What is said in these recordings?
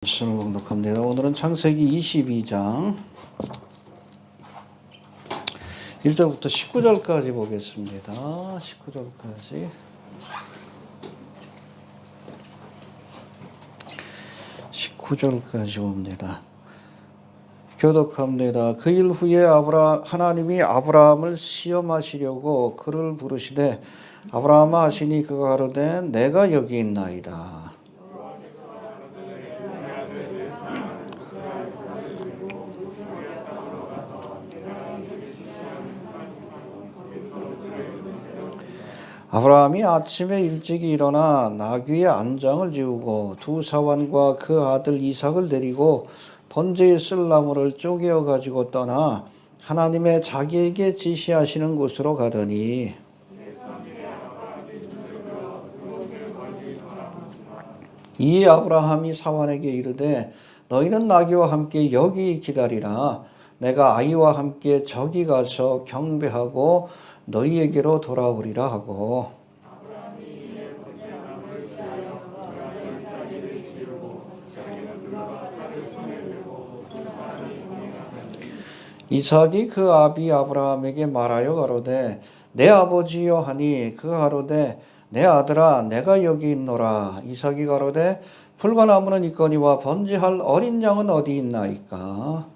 말씀을 봉독합니다. 오늘은 창세기 22장 1절부터 19절까지 보겠습니다. 19절까지. 19절까지 봅니다. 교독합니다. 그 일 후에 하나님이 아브라함을 시험하시려고 그를 부르시되 아브라함아 하시니 그가 가로되 내가 여기 있나이다. 아브라함이 아침에 일찍이 일어나 나귀의 안장을 지우고 두 사환과 그 아들 이삭을 데리고 번제에 쓸 나무를 쪼개어 가지고 떠나 하나님의 자기에게 지시하시는 곳으로 가더니 이에 아브라함이 사환에게 이르되 너희는 나귀와 함께 여기 기다리라. 내가 아이와 함께 저기 가서 경배하고 너희에게로 돌아오리라 하고 이삭이 그 아비 아브라함에게 말하여 가로되 내 아버지여 하니 그가 가로되 내 아들아 내가 여기 있노라. 이삭이 가로되 풀과나무는 있거니와 번제할 어린 양은 어디 있나이까.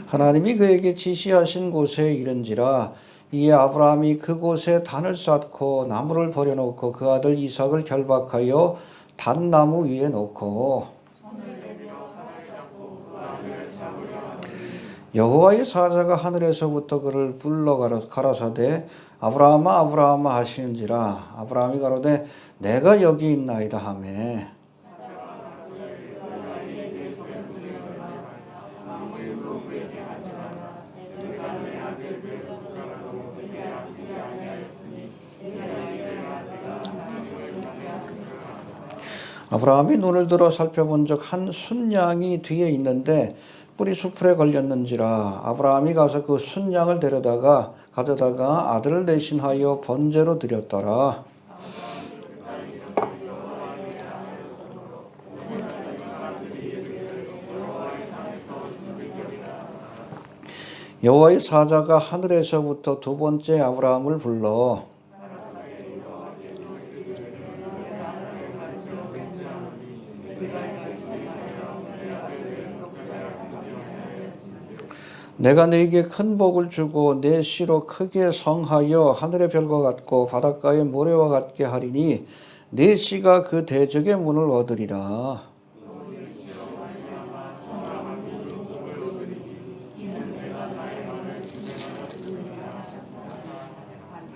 하나님이 그에게 지시하신 곳에 이른지라. 이에 아브라함이 그곳에 단을 쌓고 나무를 버려놓고 그 아들 이삭을 결박하여 단나무 위에 놓고 여호와의 사자가 하늘에서부터 그를 불러 가라사대 아브라함아 아브라함아 하시는지라. 아브라함이 가로되 내가 여기 있나이다 하매 아브라함이 눈을 들어 살펴본 적 한 순양이 뒤에 있는데 뿔이 수풀에 걸렸는지라. 아브라함이 가서 그 순양을 가져다가 아들을 대신하여 번제로 드렸더라. 여호와의 사자가 하늘에서부터 두 번째 아브라함을 불러 내가 네게 큰 복을 주고 내 씨로 크게 성하여 하늘의 별과 같고 바닷가의 모래와 같게 하리니 네 씨가 그 대적의 문을 얻으리라.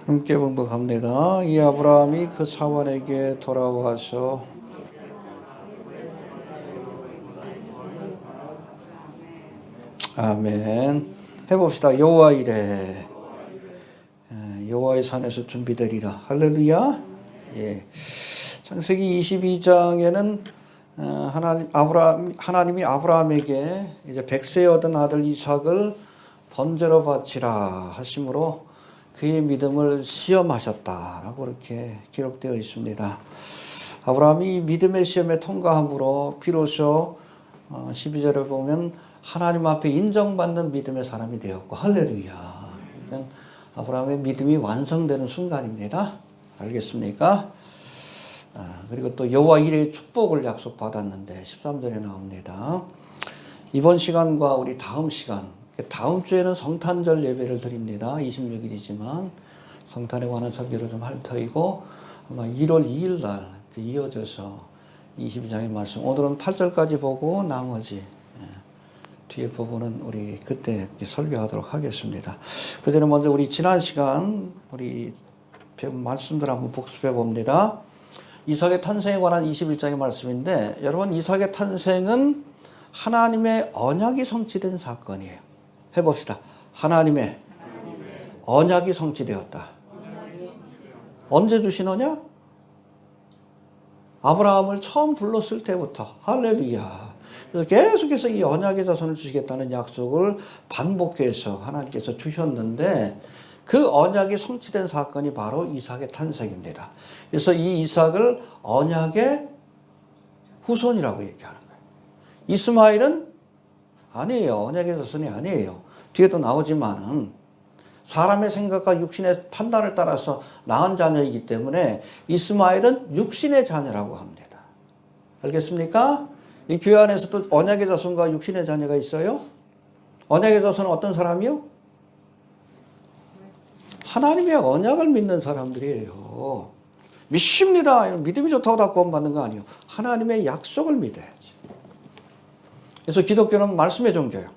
함께 봉독합니다. 이 아브라함이 그 사환에게 돌아와서 아멘. 해봅시다. 여호와 이래. 여호와의 산에서 준비되리라. 할렐루야. 예. 창세기 22장에는 하나님이 아브라함에게 이제 100세에 얻은 아들 이삭을 번제로 바치라 하심으로 그의 믿음을 시험하셨다라고 이렇게 기록되어 있습니다. 아브라함이 믿음의 시험에 통과함으로 비로소 12절을 보면 하나님 앞에 인정받는 믿음의 사람이 되었고 할렐루야. 아브라함의 믿음이 완성되는 순간입니다. 알겠습니까? 그리고 또 여호와 이레의 축복을 약속받았는데 13절에 나옵니다. 이번 시간과 우리 다음 시간, 다음 주에는 성탄절 예배를 드립니다. 26일이지만 성탄에 관한 설교를 좀 할 터이고 아마 1월 2일 날 이어져서 22장의 말씀, 오늘은 8절까지 보고 나머지 뒤에 부분은 우리 그때 설교하도록 하겠습니다. 그 전에 먼저 우리 지난 시간 우리 배운 말씀들 한번 복습해 봅니다. 이삭의 탄생에 관한 21장의 말씀인데 여러분 이삭의 탄생은 하나님의 언약이 성취된 사건이에요. 해봅시다. 하나님의 언약이 성취되었다. 언제 주신 언약? 아브라함을 처음 불렀을 때부터. 할렐루야. 그래서 계속해서 이 언약의 자손을 주시겠다는 약속을 반복해서 하나님께서 주셨는데 그 언약이 성취된 사건이 바로 이삭의 탄생입니다. 그래서 이 이삭을 언약의 후손이라고 얘기하는 거예요. 이스마엘은 아니에요. 언약의 자손이 아니에요. 뒤에도 나오지만은 사람의 생각과 육신의 판단을 따라서 낳은 자녀이기 때문에 이스마엘은 육신의 자녀라고 합니다. 알겠습니까? 이 교회 안에서도 언약의 자손과 육신의 자녀가 있어요. 언약의 자손은 어떤 사람이요? 하나님의 언약을 믿는 사람들이에요. 믿습니다. 믿음이 좋다고 다 구원받는 거 아니에요. 하나님의 약속을 믿어야지. 그래서 기독교는 말씀의 종교예요.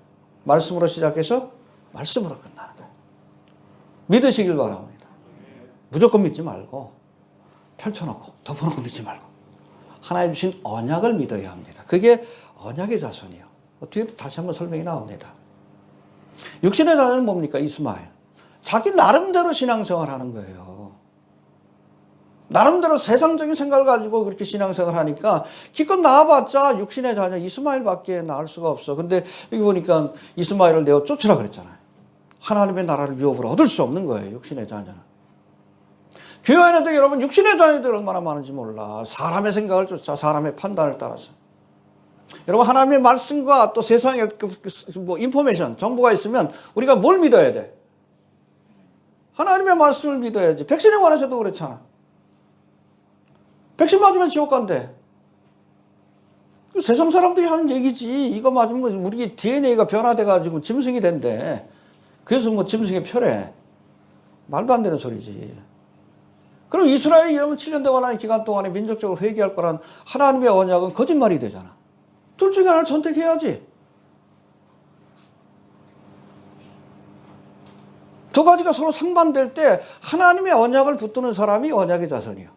말씀으로 시작해서 말씀으로 끝나는 거예요. 믿으시길 바랍니다. 무조건 믿지 말고 펼쳐놓고 덮어놓고 믿지 말고 하나님 주신 언약을 믿어야 합니다. 그게 언약의 자손이에요. 뒤에도 다시 한번 설명이 나옵니다. 육신의 자손은 뭡니까? 이스마엘. 자기 나름대로 신앙생활 하는 거예요. 나름대로 세상적인 생각을 가지고 그렇게 신앙생활 하니까 기껏 낳아봤자 육신의 자녀 이스마엘밖에 낳을 수가 없어. 근데 여기 보니까 이스마엘을 내어 쫓으라 그랬잖아요. 하나님의 나라를 유업으로 얻을 수 없는 거예요. 육신의 자녀는. 교회 안에도 여러분 육신의 자녀들 얼마나 많은지 몰라. 사람의 생각을 쫓아 사람의 판단을 따라서. 여러분 하나님의 말씀과 또 세상에 뭐 인포메이션 정보가 있으면 우리가 뭘 믿어야 돼? 하나님의 말씀을 믿어야지. 백신에 관해서도 그렇잖아. 백신 맞으면 지옥 간대. 세상 사람들이 하는 얘기지. 이거 맞으면 우리 DNA가 변화돼가지고 짐승이 된대. 그래서 뭐 짐승의 표래. 말도 안 되는 소리지. 그럼 이스라엘이 이러면 7년 동안의 기간 동안에 민족적으로 회개할 거란 하나님의 언약은 거짓말이 되잖아. 둘 중에 하나를 선택해야지. 두 가지가 서로 상반될 때 하나님의 언약을 붙드는 사람이 언약의 자손이에요.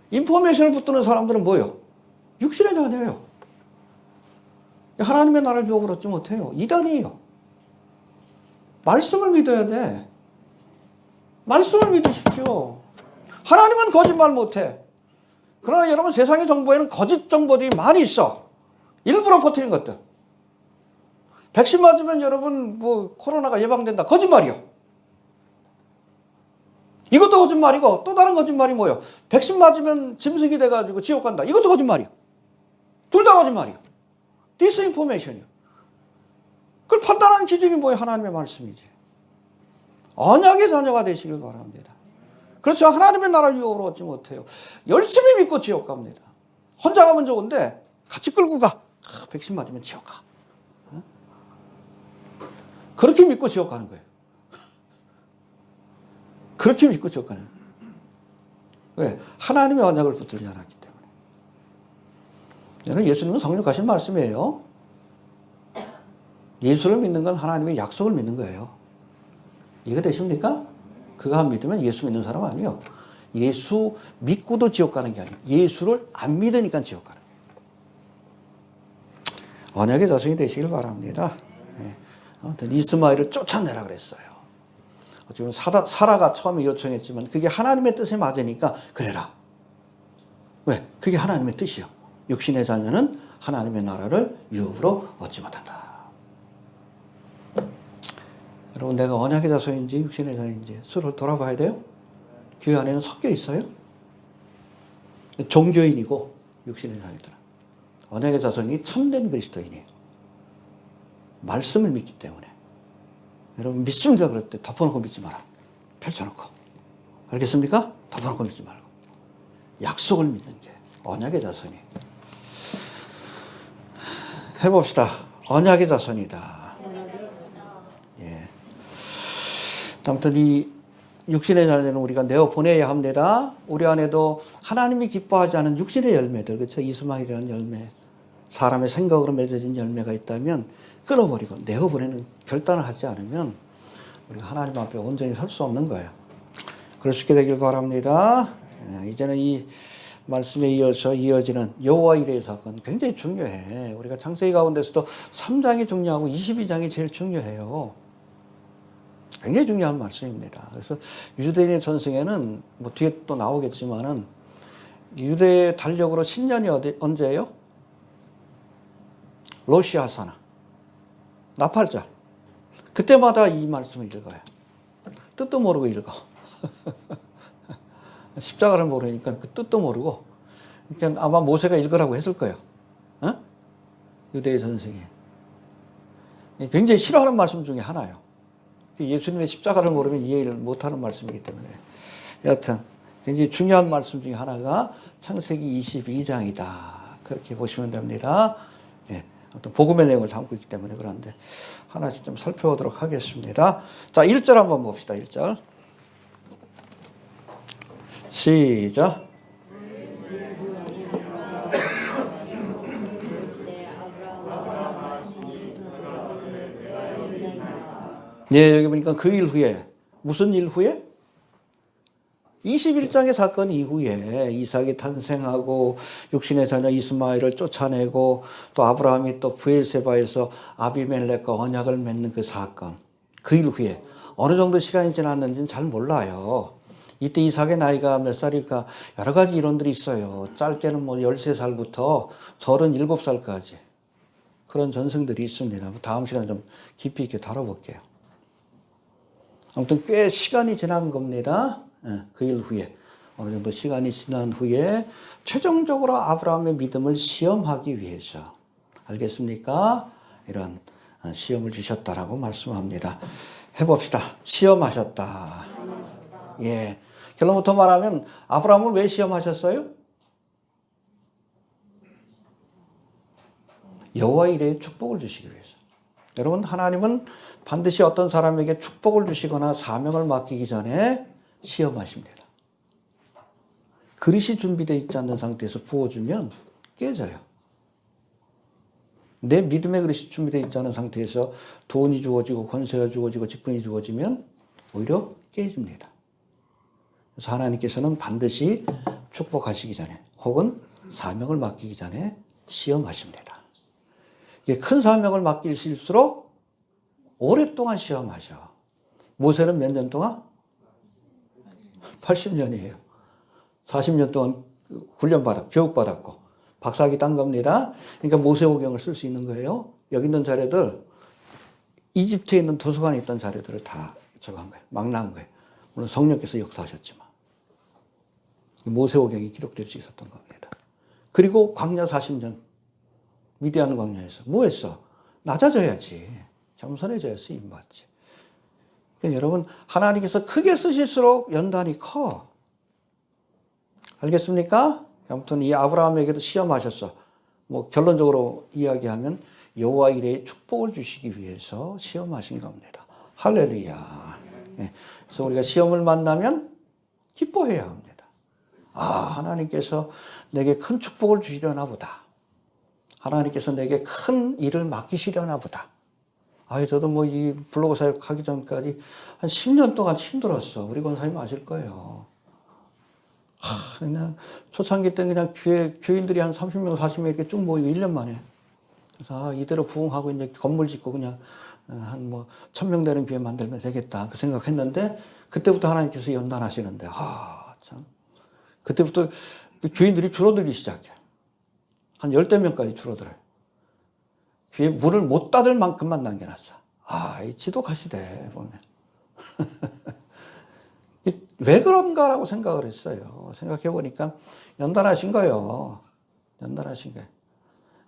인포메이션을 붙드는 사람들은 뭐예요? 육신의 자녀예요. 하나님의 나라를 유업으로 얻지 못해요. 이단이에요. 말씀을 믿어야 돼. 말씀을 믿으십시오. 하나님은 거짓말 못해. 그러나 여러분 세상의 정보에는 거짓 정보들이 많이 있어. 일부러 퍼뜨리는 것들. 백신 맞으면 여러분 뭐 코로나가 예방된다. 거짓말이요. 이것도 거짓말이고 또 다른 거짓말이 뭐예요? 백신 맞으면 짐승이 돼가지고 지옥 간다. 이것도 거짓말이요. 둘 다 거짓말이요. 디스인포메이션이요. 그걸 판단하는 기준이 뭐예요? 하나님의 말씀이지. 언약의 자녀가 되시길 바랍니다. 그렇죠. 하나님의 나라 유업으로 얻지 못해요. 열심히 믿고 지옥 갑니다. 혼자 가면 좋은데 같이 끌고 가. 백신 맞으면 지옥 가. 그렇게 믿고 지옥 가는 거예요. 그렇게 믿고 지옥 가는 거예요. 왜? 하나님의 언약을 붙들지 않았기 때문에. 여러분 예수님은 성령하신 말씀이에요. 예수를 믿는 건 하나님의 약속을 믿는 거예요. 이해가 되십니까? 그거 안 믿으면 예수 믿는 사람 아니에요. 예수 믿고도 지옥 가는 게 아니에요. 예수를 안 믿으니까 지옥 가는 거예요. 언약의 자손이 되시길 바랍니다. 네. 아무튼 이스마엘을 쫓아내라 그랬어요. 어쩌면 사라가 처음에 요청했지만 그게 하나님의 뜻에 맞으니까 그래라. 왜? 그게 하나님의 뜻이요. 육신의 자녀는 하나님의 나라를 유업으로 얻지 못한다. 여러분 내가 언약의 자손인지 육신의 자녀인지 서로 돌아봐야 돼요. 교회 안에는 섞여 있어요. 종교인이고 육신의 자녀들은. 언약의 자손이 참된 그리스도인이에요. 말씀을 믿기 때문에. 여러분 믿습니다 그럴 때 덮어놓고 믿지 마라. 펼쳐놓고. 알겠습니까? 덮어놓고 믿지 말고. 약속을 믿는 게 언약의 자손이. 해봅시다. 언약의 자손이다. 예. 아무튼 이 육신의 자녀는 우리가 내어보내야 합니다. 우리 안에도 하나님이 기뻐하지 않은 육신의 열매들, 그렇죠? 이스마엘이라는 열매, 사람의 생각으로 맺어진 열매가 있다면 끊어버리고 내어보내는 결단을 하지 않으면 우리가 하나님 앞에 온전히 설 수 없는 거예요. 그럴 수 있게 되길 바랍니다. 이제는 이 말씀에 이어서 이어지는 여호와 이레의 사건 굉장히 중요해. 우리가 창세기 가운데서도 3장이 중요하고 22장이 제일 중요해요. 굉장히 중요한 말씀입니다. 그래서 유대인의 전승에는 뭐 뒤에 또 나오겠지만은 유대의 달력으로 신년이 언제예요? 로시아사나, 나팔절. 그때마다 이 말씀을 읽어요. 뜻도 모르고 읽어. 십자가를 모르니까 그 뜻도 모르고. 그러니까 아마 모세가 읽으라고 했을 거예요. 어? 유대의 전승이. 굉장히 싫어하는 말씀 중에 하나예요. 예수님의 십자가를 모르면 이해를 못하는 말씀이기 때문에. 여하튼 굉장히 중요한 말씀 중에 하나가 창세기 22장이다. 그렇게 보시면 됩니다. 예, 어떤 복음의 내용을 담고 있기 때문에 그런데 하나씩 좀 살펴보도록 하겠습니다. 자, 1절 한번 봅시다. 1절. 시작. 예, 여기 보니까 그 일 후에, 무슨 일 후에? 21장의 사건 이후에 이삭이 탄생하고 육신의 자녀 이스마엘을 쫓아내고 또 아브라함이 또 브엘세바에서 아비멜렉과 언약을 맺는 그 사건. 그 일 후에 어느 정도 시간이 지났는지는 잘 몰라요. 이때 이삭의 나이가 몇 살일까? 여러 가지 이론들이 있어요. 짧게는 뭐 13살부터 37살까지. 그런 전승들이 있습니다. 다음 시간에 좀 깊이 있게 다뤄볼게요. 아무튼 꽤 시간이 지난 겁니다. 그 일 후에 어느 정도 시간이 지난 후에 최종적으로 아브라함의 믿음을 시험하기 위해서 알겠습니까? 이런 시험을 주셨다라고 말씀합니다. 해봅시다. 시험하셨다. 예. 결론부터 말하면 아브라함을 왜 시험하셨어요? 여호와 이레의 축복을 주시기 위해서. 여러분, 하나님은 반드시 어떤 사람에게 축복을 주시거나 사명을 맡기기 전에 시험하십니다. 그릇이 준비되어 있지 않는 상태에서 부어주면 깨져요. 내 믿음의 그릇이 준비되어 있지 않은 상태에서 돈이 주어지고 권세가 주어지고 직분이 주어지면 오히려 깨집니다. 그래서 하나님께서는 반드시 축복하시기 전에 혹은 사명을 맡기기 전에 시험하십니다. 큰 사명을 맡기실수록 오랫동안 시험하셔. 모세는 몇 년 동안? 80년이에요. 40년 동안 교육받았고 박사학위 딴 겁니다. 그러니까 모세오경을 쓸 수 있는 거예요. 여기 있는 자료들 이집트에 있는 도서관에 있던 자료들을 다 저거 한 거예요. 막 나온 거예요. 물론 성령께서 역사하셨지만 모세오경이 기록될 수 있었던 겁니다. 그리고 광야 40년 미디안 광야에서 뭐 했어? 낮아져야지. 겸손해져야 쓰임받지. 그러니까 여러분, 하나님께서 크게 쓰실수록 연단이 커. 알겠습니까? 아무튼 이 아브라함에게도 시험하셨어. 뭐 결론적으로 이야기하면 여호와 이레의 축복을 주시기 위해서 시험하신 겁니다. 할렐루야. 네. 그래서 우리가 시험을 만나면 기뻐해야 합니다. 아, 하나님께서 내게 큰 축복을 주시려나 보다. 하나님께서 내게 큰 일을 맡기시려나 보다. 저도 뭐 이 블로그 사역하기 전까지 한 10년 동안 힘들었어. 우리 권사님 아실 거예요. 그냥 초창기 때 그냥 교인들이 한 30명, 40명 이렇게 쭉 모이고 1년 만에. 그래서 이대로 부흥하고 이제 건물 짓고 그냥 한 뭐 1000명 되는 교회 만들면 되겠다. 그 생각했는데 그때부터 하나님께서 연단하시는데, 참. 그때부터 교인들이 줄어들기 시작해. 한 10대 명까지 줄어들어요. 귀에 문을 못 닫을 만큼만 남겨놨어. 이 지독하시대, 보면. 왜 그런가라고 생각을 했어요. 생각해보니까 연단하신 거예요. 연단하신 거예요.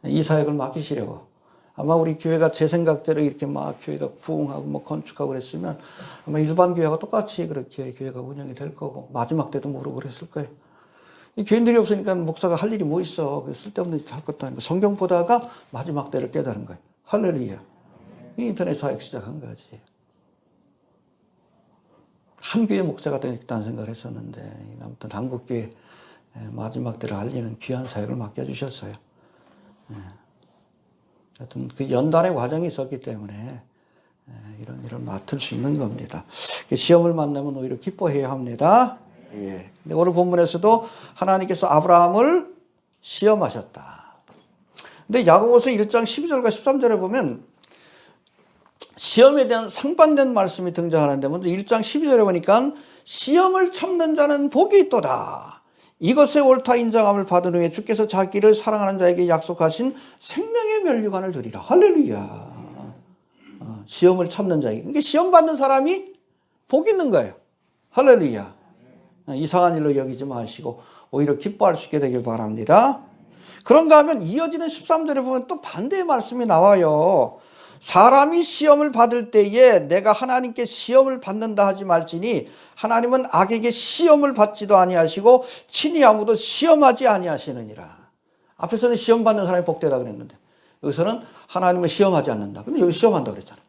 이 사역을 맡기시려고. 아마 우리 교회가 제 생각대로 이렇게 막 교회가 부흥하고 뭐 건축하고 그랬으면 아마 일반 교회가 똑같이 그렇게 교회가 운영이 될 거고 마지막 때도 모르고 그랬을 거예요. 이 교인들이 없으니까 목사가 할 일이 뭐 있어. 쓸데없는 짓 할 것도 아니고 성경 보다가 마지막 때를 깨달은 거예요. 할렐루야. 인터넷 사역 시작한 거지. 한 교회 목사가 되겠다는 생각을 했었는데 아무튼 한국교회 마지막 때를 알리는 귀한 사역을 맡겨주셨어요. 하여튼 그 연단의 과정이 있었기 때문에 이런 일을 맡을 수 있는 겁니다. 시험을 만나면 오히려 기뻐해야 합니다. 예. 근데 오늘 본문에서도 하나님께서 아브라함을 시험하셨다. 근데 야고보서 1장 12절과 13절에 보면 시험에 대한 상반된 말씀이 등장하는데 먼저 1장 12절에 보니까 시험을 참는 자는 복이 있도다. 이것에 옳다 인정함을 받은 후에 주께서 자기를 사랑하는 자에게 약속하신 생명의 면류관을 드리라. 할렐루야. 시험을 참는 자에게. 그러니까 시험 받는 사람이 복 있는 거예요. 할렐루야. 이상한 일로 여기지 마시고 오히려 기뻐할 수 있게 되길 바랍니다. 그런가 하면 이어지는 13절에 보면 또 반대의 말씀이 나와요. 사람이 시험을 받을 때에 내가 하나님께 시험을 받는다 하지 말지니 하나님은 악에게 시험을 받지도 아니하시고 친히 아무도 시험하지 아니하시느니라. 앞에서는 시험 받는 사람이 복되다 그랬는데 여기서는 하나님은 시험하지 않는다. 근데 여기 시험한다 그랬잖아요.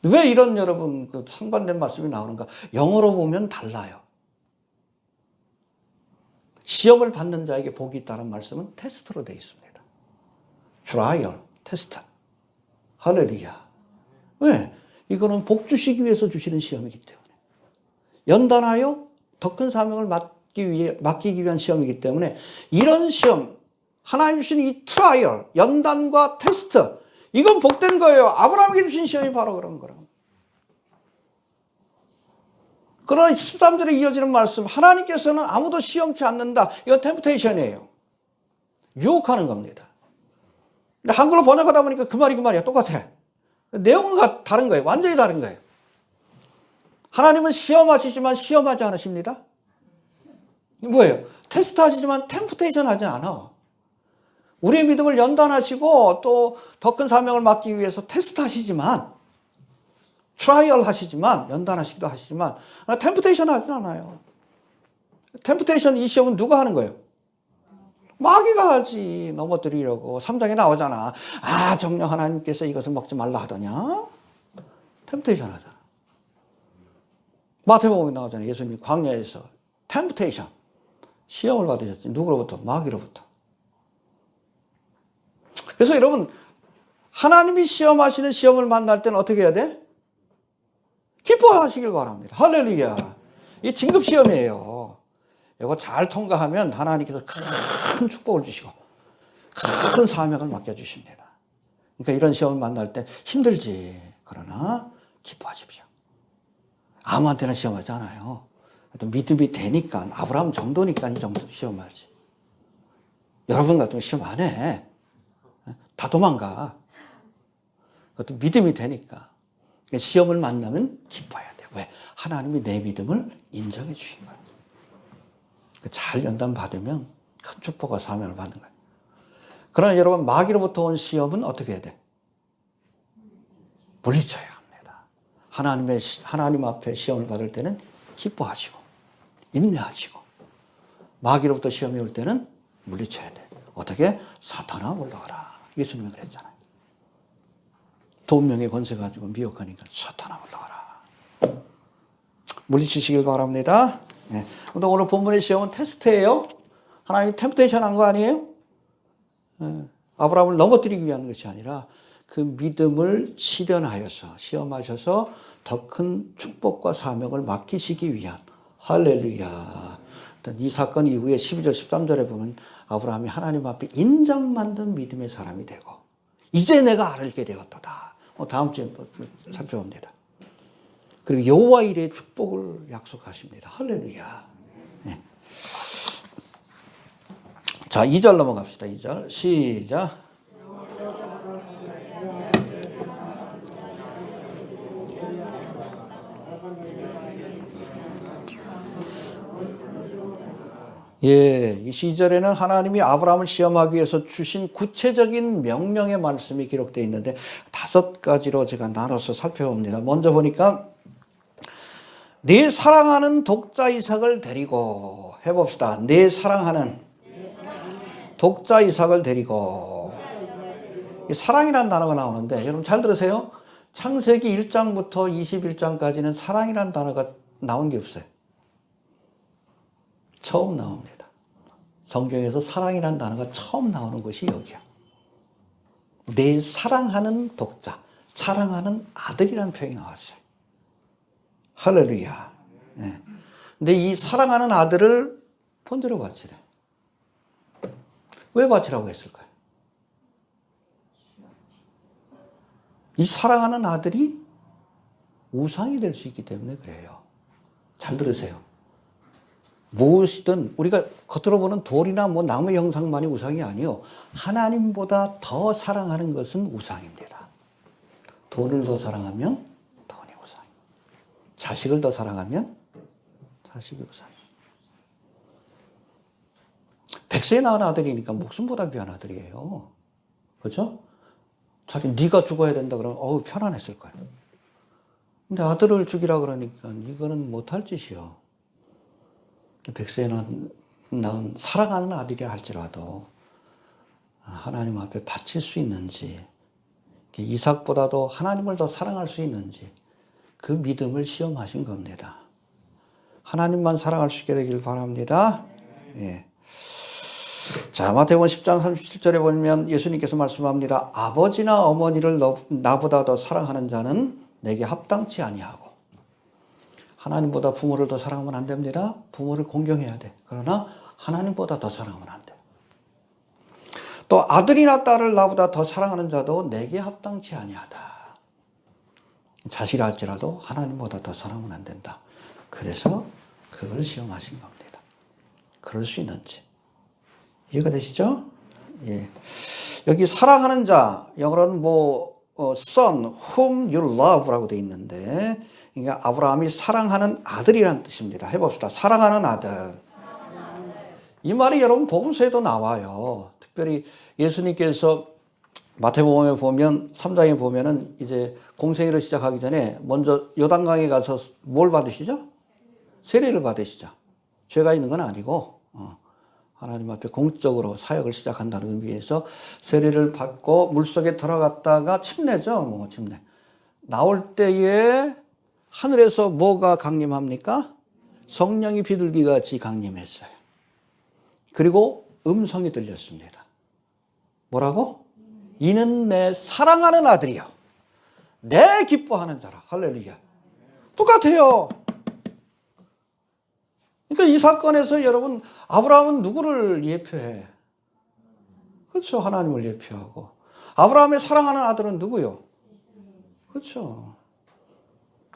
왜 이런 여러분 그 상반된 말씀이 나오는가? 영어로 보면 달라요. 시험을 받는 자에게 복이 있다는 말씀은 테스트로 되어 있습니다. 트라이얼, 테스트. 할렐루야. 왜? 이거는 복 주시기 위해서 주시는 시험이기 때문에. 연단하여 더 큰 사명을 맡기기 위한 시험이기 때문에 이런 시험, 하나님 주신 이 트라이얼, 연단과 테스트, 이건 복된 거예요. 아브라함에게 주신 시험이 바로 그런 거라고. 그러나 13절에 이어지는 말씀, 하나님께서는 아무도 시험치 않는다. 이건 템프테이션이에요. 유혹하는 겁니다. 근데 한글로 번역하다 보니까 그 말이야. 똑같아. 내용은 다른 거예요. 완전히 다른 거예요. 하나님은 시험하시지만 시험하지 않으십니다. 뭐예요? 테스트 하시지만 템프테이션 하지 않아. 우리의 믿음을 연단하시고 또 더 큰 사명을 맡기 위해서 테스트 하시지만, 트라이얼 하시지만, 연단하시기도 하시지만 템프테이션 하진 않아요. 템프테이션, 이 시험은 누가 하는 거예요? 마귀가 하지. 넘어뜨리려고. 3장에 나오잖아. 정녕 하나님께서 이것을 먹지 말라 하더냐? 템프테이션 하잖아. 마태복음에 나오잖아. 예수님이 광야에서 템프테이션, 시험을 받으셨지. 누구로부터? 마귀로부터. 그래서 여러분, 하나님이 시험하시는 시험을 만날 때는 어떻게 해야 돼? 기뻐하시길 바랍니다. 할렐루야. 이 진급 시험이에요. 이거 잘 통과하면 하나님께서 큰 축복을 주시고 큰 사명을 맡겨주십니다. 그러니까 이런 시험을 만날 때 힘들지. 그러나 기뻐하십시오. 아무한테나 시험하지 않아요. 믿음이 되니까, 아브라함 정도니까 이 정도 시험하지. 여러분 같으면 시험 안 해. 다 도망가. 그것도 믿음이 되니까. 시험을 만나면 기뻐해야 돼. 왜? 하나님이 내 믿음을 인정해 주신 거야. 잘 연단 받으면 큰 축복과 사명을 받는 거예요. 그러나 여러분, 마귀로부터 온 시험은 어떻게 해야 돼? 물리쳐야 합니다. 하나님 앞에 시험을 받을 때는 기뻐하시고 인내하시고, 마귀로부터 시험이 올 때는 물리쳐야 돼. 어떻게? 사탄아 물러가라. 예수님이 그랬잖아요. 돈명의 권세 가지고 미혹하니까 사탄아 물러가라. 물리치시길 바랍니다. 네. 오늘 본문의 시험은 테스트예요. 하나님이 템프테이션 한 거 아니에요? 아브라함을 넘어뜨리기 위한 것이 아니라 그 믿음을 시련하여서, 시험하셔서 더 큰 축복과 사명을 맡기시기 위한. 할렐루야. 이 사건 이후에 12절 13절에 보면 아브라함이 하나님 앞에 인정받는 믿음의 사람이 되고 이제 내가 알게 되었도다. 다음 주에 살펴봅니다. 그리고 여호와 일의 축복을 약속하십니다. 할렐루야. 네. 자, 2절 넘어갑시다. 2절 시작. 예, 이 시절에는 하나님이 아브라함을 시험하기 위해서 주신 구체적인 명령의 말씀이 기록되어 있는데 5가지로 제가 나눠서 살펴봅니다. 먼저 보니까 네 사랑하는 독자 이삭을 데리고 해봅시다. 네 사랑하는 독자 이삭을 데리고. 사랑이라는 단어가 나오는데 여러분 잘 들으세요. 창세기 1장부터 21장까지는 사랑이라는 단어가 나온 게 없어요. 처음 나옵니다. 성경에서 사랑이라는 단어가 처음 나오는 것이 여기야. 내 사랑하는 독자, 사랑하는 아들이라는 표현이 나왔어요. 할렐루야. 네. 근데 이 사랑하는 아들을 번제로 바치래. 왜 바치라고 했을까요? 이 사랑하는 아들이 우상이 될 수 있기 때문에 그래요. 잘 들으세요. 무엇이든 우리가 겉으로 보는 돌이나 뭐 나무 형상만이 우상이 아니요. 하나님보다 더 사랑하는 것은 우상입니다. 돈을 더 사랑하면 돈이 우상. 자식을 더 사랑하면 자식이 우상. 백세에 낳은 아들이니까 목숨보다 귀한 아들이에요. 그렇죠? 자기 네가 죽어야 된다 그러면 편안했을 거예요. 근데 아들을 죽이라 그러니까 이거는 못할 짓이요. 백세에 낳은 사랑하는 아들이라 할지라도 하나님 앞에 바칠 수 있는지, 이삭보다도 하나님을 더 사랑할 수 있는지 그 믿음을 시험하신 겁니다. 하나님만 사랑할 수 있게 되길 바랍니다. 예. 자, 마태복음 10장 37절에 보면 예수님께서 말씀합니다. 아버지나 어머니를 나보다 더 사랑하는 자는 내게 합당치 아니하고. 하나님보다 부모를 더 사랑하면 안 됩니다. 부모를 공경해야 돼. 그러나 하나님보다 더 사랑하면 안 돼. 또 아들이나 딸을 나보다 더 사랑하는 자도 내게 합당치 아니하다. 자식이 할지라도 하나님보다 더 사랑하면 안 된다. 그래서 그걸 시험하신 겁니다. 그럴 수 있는지. 이해가 되시죠? 예. 여기 사랑하는 자, 영어로는 son whom you love라고 되어 있는데, 그러니까 아브라함이 사랑하는 아들이라는 뜻입니다. 해봅시다. 사랑하는 아들. 이 말이 여러분 복음서에도 나와요. 특별히 예수님께서 마태복음에 보면 3장에 보면은 이제 공생애를 시작하기 전에 먼저 요단강에 가서 뭘 받으시죠? 세례를 받으시죠. 죄가 있는 건 아니고 하나님 앞에 공적으로 사역을 시작한다는 의미에서 세례를 받고 물속에 들어갔다가 침례죠. 침례. 나올 때에 하늘에서 뭐가 강림합니까? 성령이 비둘기같이 강림했어요. 그리고 음성이 들렸습니다. 뭐라고? 이는 내 사랑하는 아들이요. 내 기뻐하는 자라. 할렐루야. 똑같아요. 그러니까 이 사건에서 여러분 아브라함은 누구를 예표해? 그렇죠. 하나님을 예표하고. 아브라함의 사랑하는 아들은 누구요? 그렇죠.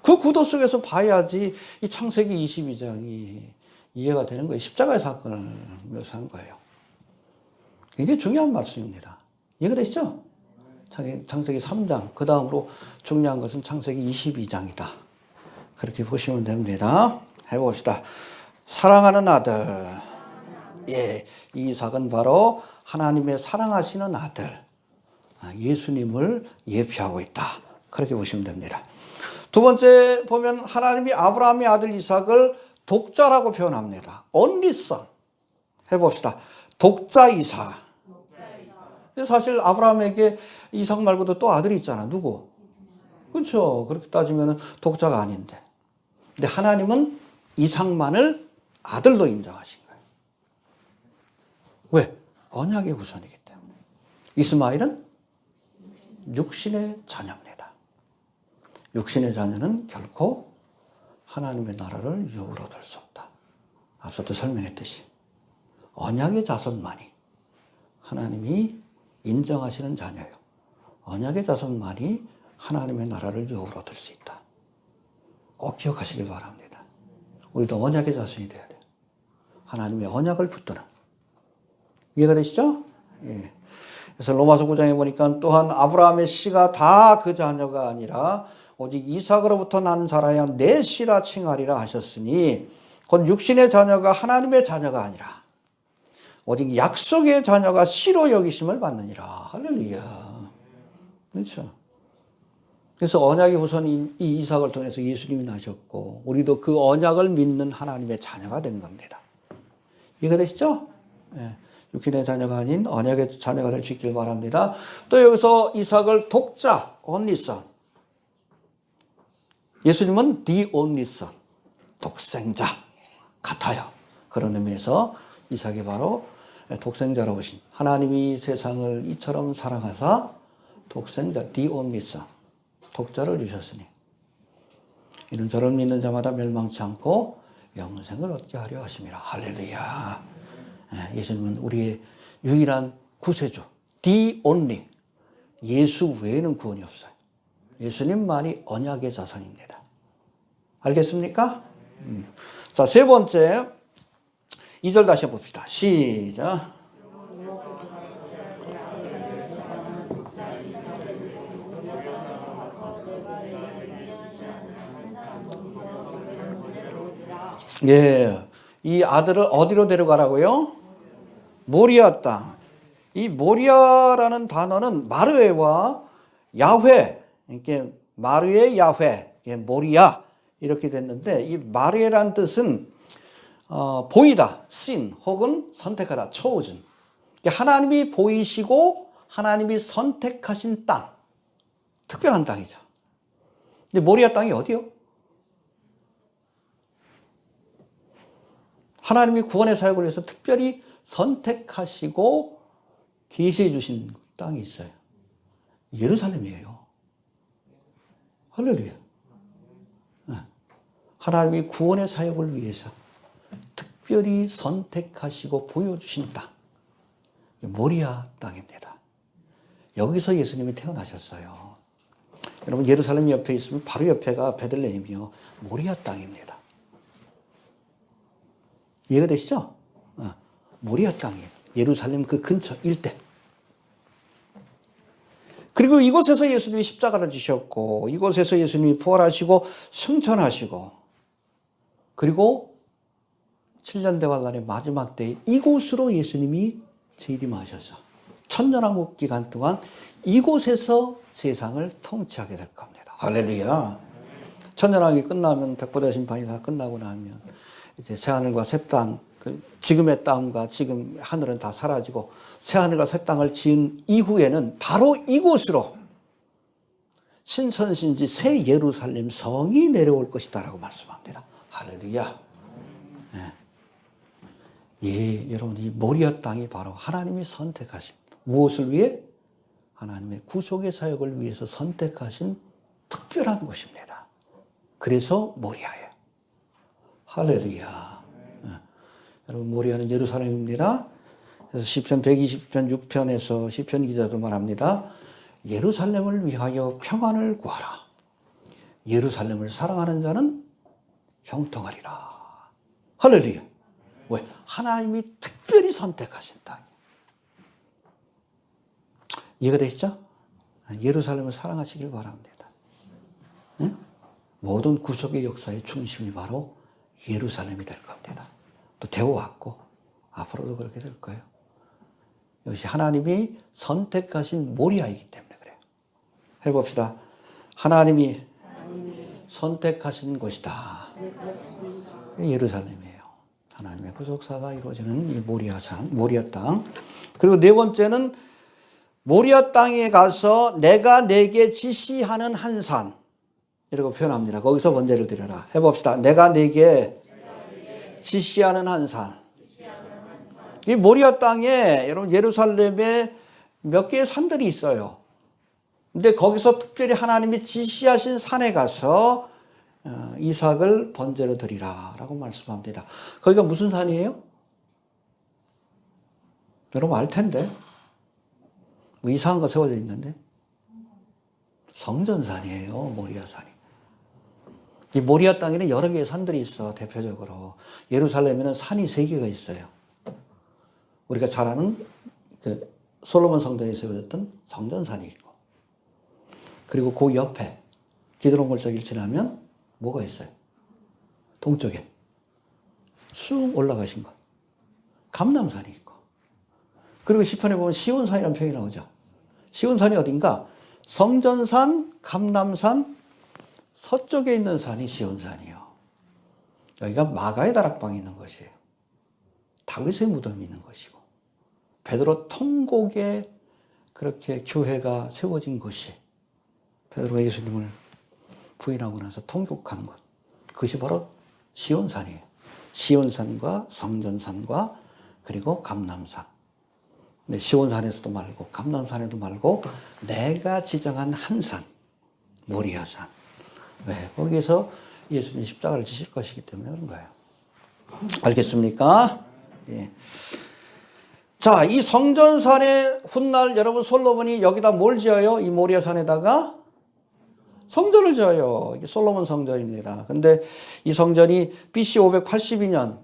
그 구도 속에서 봐야지 이 창세기 22장이 이해가 되는 거예요. 십자가의 사건을 묘사한 거예요. 굉장히 중요한 말씀입니다. 이해가 되시죠? 창세기 3장, 그 다음으로 중요한 것은 창세기 22장이다. 그렇게 보시면 됩니다. 해봅시다. 사랑하는 아들. 예, 이삭은 바로 하나님의 사랑하시는 아들, 예수님을 예표하고 있다. 그렇게 보시면 됩니다. 두 번째 보면 하나님이 아브라함의 아들 이삭을 독자라고 표현합니다. only son. 해봅시다. 독자 이삭. 근데 사실 아브라함에게 이삭 말고도 또 아들이 있잖아. 누구? 그렇죠. 그렇게 따지면 독자가 아닌데. 근데 하나님은 이삭만을 아들로 인정하신 거예요. 왜? 언약의 후손이기 때문에. 이스마엘은 육신의 자녀입니다. 육신의 자녀는 결코 하나님의 나라를 유업으로 얻을 수 없다. 앞서도 설명했듯이 언약의 자손만이 하나님이 인정하시는 자녀요. 언약의 자손만이 하나님의 나라를 유업으로 얻을 수 있다. 꼭 기억하시길 바랍니다. 우리도 언약의 자손이 돼야 돼요. 하나님의 언약을 붙드는. 이해가 되시죠? 예. 그래서 로마서 9장에 보니까 또한 아브라함의 씨가 다 그 자녀가 아니라 오직 이삭으로부터 난 자라야 내 씨라 칭하리라 하셨으니 곧 육신의 자녀가 하나님의 자녀가 아니라 오직 약속의 자녀가 씨로 여기심을 받느니라. 할렐루야. 그렇죠. 그래서 언약의 후손인 이 이삭을 통해서 예수님이 나셨고 우리도 그 언약을 믿는 하나님의 자녀가 된 겁니다. 이해가 되시죠? 예. 육신의 자녀가 아닌 언약의 자녀가 될 수 있길 바랍니다. 또 여기서 이삭을 독자, only son. 예수님은 the only son, 독생자 같아요. 그런 의미에서 이삭이 바로 독생자로 오신 하나님이 세상을 이처럼 사랑하사 독생자, the only son, 독자를 주셨으니 이는 저를 믿는 자마다 멸망치 않고 영생을 얻게 하려 하심이라. 할렐루야. 예수님은 우리의 유일한 구세주, the only. 예수 외에는 구원이 없어요. 예수님만이 언약의 자손입니다. 알겠습니까? 자, 세 번째, 2절 다시 해봅시다. 시작. 예, 이 아들을 어디로 데려가라고요? 모리아 땅. 이 모리아라는 단어는 마르에와 야훼, 이렇게 마르에 야훼, 모리아 이렇게 됐는데 이 마르에란 뜻은 보이다, seen 혹은 선택하다, chosen. 하나님이 보이시고 하나님이 선택하신 땅, 특별한 땅이죠. 근데 모리아 땅이 어디요? 하나님이 구원의 사역을 위해서 특별히 선택하시고 계시해 주신 땅이 있어요. 예루살렘이에요. 할렐루야. 하나님이 구원의 사역을 위해서 특별히 선택하시고 보여주신 땅, 모리아 땅입니다. 여기서 예수님이 태어나셨어요. 여러분 예루살렘 옆에 있으면 바로 옆에가 베들레헴이요, 모리아 땅입니다. 이해가 되시죠? 모리아 땅이에요. 예루살렘 그 근처 일대. 그리고 이곳에서 예수님이 십자가를 지셨고 이곳에서 예수님이 부활하시고 승천하시고 그리고 7년 대환란의 마지막 때에 이곳으로 예수님이 재림하셔서 천년왕국 기간 동안 이곳에서 세상을 통치하게 될 겁니다. 할렐루야. 천년왕국이 끝나면 백보자 심판이 다 끝나고 나면 이제 새하늘과 새 땅, 지금의 땅과 지금 하늘은 다 사라지고 새하늘과 새 땅을 지은 이후에는 바로 이곳으로 신천신지 새 예루살렘 성이 내려올 것이다라고 말씀합니다. 할렐루야. 네. 예, 여러분 이 모리아 땅이 바로 하나님이 선택하신, 무엇을 위해? 하나님의 구속의 사역을 위해서 선택하신 특별한 곳입니다. 그래서 모리아예요. 할렐루야. 여러분 모리아는 예루살렘입니다. 그래서 시편 120편 6편에서 시편 기자도 말합니다. 예루살렘을 위하여 평안을 구하라. 예루살렘을 사랑하는 자는 형통하리라. 할렐루야. 왜? 하나님이 특별히 선택하신 땅. 이해가 되시죠? 예루살렘을 사랑하시길 바랍니다. 응? 모든 구속의 역사의 중심이 바로 예루살렘이 될 겁니다. 또 되어왔고 앞으로도 그렇게 될 거예요. 이것이 하나님이 선택하신 모리아이기 때문에 그래요. 해봅시다. 하나님이 선택하신 곳이다. 예루살렘이에요. 하나님의 구속사가 이루어지는 이 모리아산, 모리아 땅. 그리고 네 번째는 모리아 땅에 가서 내가 내게 지시하는 한 산. 이라고 표현합니다. 거기서 번제를 드려라. 해봅시다. 내가 내게 지시하는 한 산. 이 모리아 땅에 여러분 예루살렘에 몇 개의 산들이 있어요. 근데 거기서 특별히 하나님이 지시하신 산에 가서 이삭을 번제로 드리라 라고 말씀합니다. 거기가 무슨 산이에요? 여러분 알 텐데. 뭐 이상한 거 세워져 있는데. 성전산이에요. 모리아 산이. 이 모리아 땅에는 여러 개의 산들이 있어. 대표적으로 예루살렘에는 산이 3개가 있어요. 우리가 잘 아는 그 솔로몬 성전에 세워졌던 성전산이 있고, 그리고 그 옆에 기드론 골짜기를 지나면 뭐가 있어요? 동쪽에 쑥 올라가신 것 감람산이 있고, 그리고 시편에 보면 시온산이라는 표현이 나오죠. 시온산이 어딘가? 성전산, 감람산, 서쪽에 있는 산이 시온산이요. 여기가 마가의 다락방이 있는 것이에요. 다윗의 무덤이 있는 것이고, 베드로 통곡에 그렇게 교회가 세워진 곳이, 베드로가 예수님을 부인하고 나서 통곡한 곳, 그것이 바로 시온산이에요. 시온산과 성전산과 그리고 감람산. 근데 시온산에서도 말고 감람산에도 말고 내가 지정한 한 산, 모리아산. 왜? 거기에서 예수님이 십자가를 지실 것이기 때문에 그런 거예요. 알겠습니까? 예. 자, 이 성전산의 훗날 여러분 솔로몬이 여기다 뭘 지어요? 이 모리아산에다가 성전을 지어요. 이게 솔로몬 성전입니다. 근데 이 성전이 BC 582년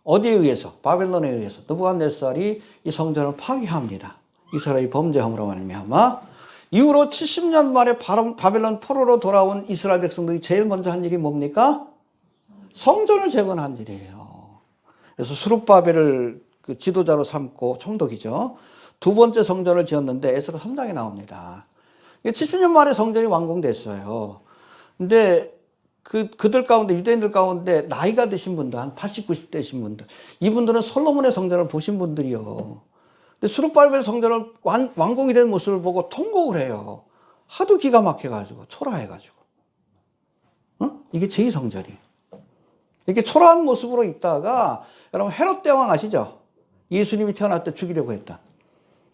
어디에 의해서? 바벨론에 의해서 느부갓네살이 이 성전을 파괴합니다. 이스라엘이 범죄함으로 말미암아. 이후로 70년 만에 바벨론 포로로 돌아온 이스라엘 백성들이 제일 먼저 한 일이 뭡니까? 성전을 재건한 일이에요. 그래서 수룹바벨을 그 지도자로 삼고 총독이죠. 두 번째 성전을 지었는데 에스라 3장에 나옵니다. 70년 만에 성전이 완공됐어요. 근데 그들 가운데, 유대인들 가운데 나이가 드신 분들, 한 80, 90 되신 분들, 이분들은 솔로몬의 성전을 보신 분들이요. 근데 수룹바벨 성전을 완공이 된 모습을 보고 통곡을 해요. 하도 기가 막혀가지고, 초라해가지고. 이게 제2성전이에요. 이렇게 초라한 모습으로 있다가, 여러분 헤롯 대왕 아시죠? 예수님이 태어날 때 죽이려고 했다.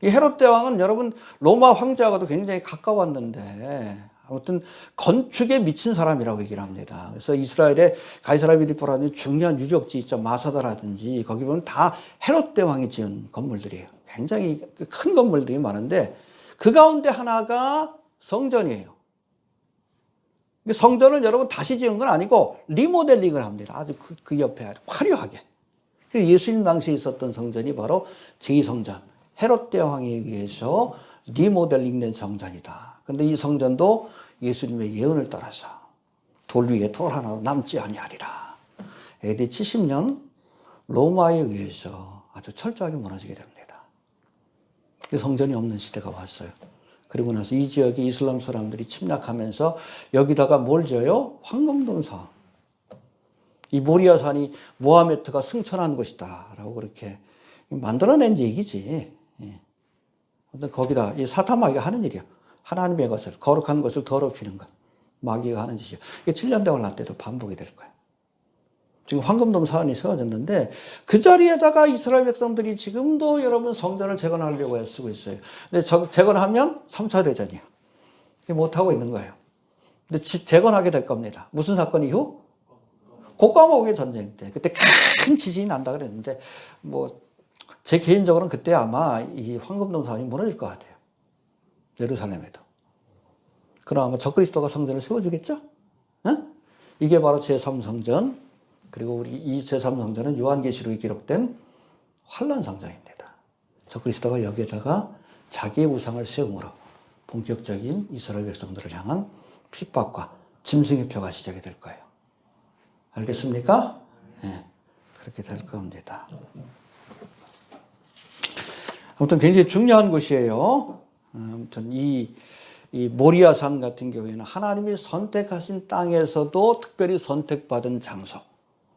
이 헤롯 대왕은 여러분 로마 황제하고도 굉장히 가까웠는데 아무튼 건축에 미친 사람이라고 얘기를 합니다. 그래서 이스라엘의 가이사라 빌립보라든지 중요한 유적지 있죠. 마사다라든지 거기 보면 다 헤롯 대왕이 지은 건물들이에요. 굉장히 큰 건물들이 많은데 그 가운데 하나가 성전이에요. 성전을 여러분 다시 지은 건 아니고 리모델링을 합니다. 아주 그 옆에 아주 화려하게. 예수님 당시에 있었던 성전이 바로 제2성전. 헤롯 대왕에 의해서 리모델링된 성전이다. 그런데 이 성전도 예수님의 예언을 따라서 돌 위에 돌 하나도 남지 아니하리라. AD 70년 로마에 의해서 아주 철저하게 무너지게 됩니다. 성전이 없는 시대가 왔어요. 그리고 나서 이 지역에 이슬람 사람들이 침략하면서 여기다가 뭘 지어요? 황금돔산. 이 모리아산이 모하메트가 승천한 곳이다 라고 그렇게 만들어낸 얘기지. 근데 거기다 이 사탄 마귀가 하는 일이야. 하나님의 것을, 거룩한 것을 더럽히는 것. 마귀가 하는 짓이야. 이게 7년 대월 날 때도 반복이 될 거야. 지금 황금돔 사원이 세워졌는데 그 자리에다가 이스라엘 백성들이 지금도 여러분 성전을 재건하려고 애쓰고 있어요. 근데 재건하면 3차 대전이야. 못하고 있는 거예요. 근데 재건하게 될 겁니다. 무슨 사건 이후? 곡과목의 전쟁 때. 그때 큰 지진이 난다 그랬는데 제 개인적으로는 그때 아마 이 황금돔 사원이 무너질 것 같아요. 예루살렘에도. 그럼 아마 적그리스도가 성전을 세워주겠죠? 이게 바로 제3성전. 그리고 우리 이 제3성전은 요한계시록에 기록된 환란성전입니다. 적그리스도가 여기에다가 자기의 우상을 세움으로 본격적인 이스라엘 백성들을 향한 핍박과 짐승의 표가 시작이 될 거예요. 알겠습니까? 네, 그렇게 될 겁니다. 아무튼 굉장히 중요한 곳이에요. 아무튼 이 모리아산 같은 경우에는 하나님이 선택하신 땅에서도 특별히 선택받은 장소.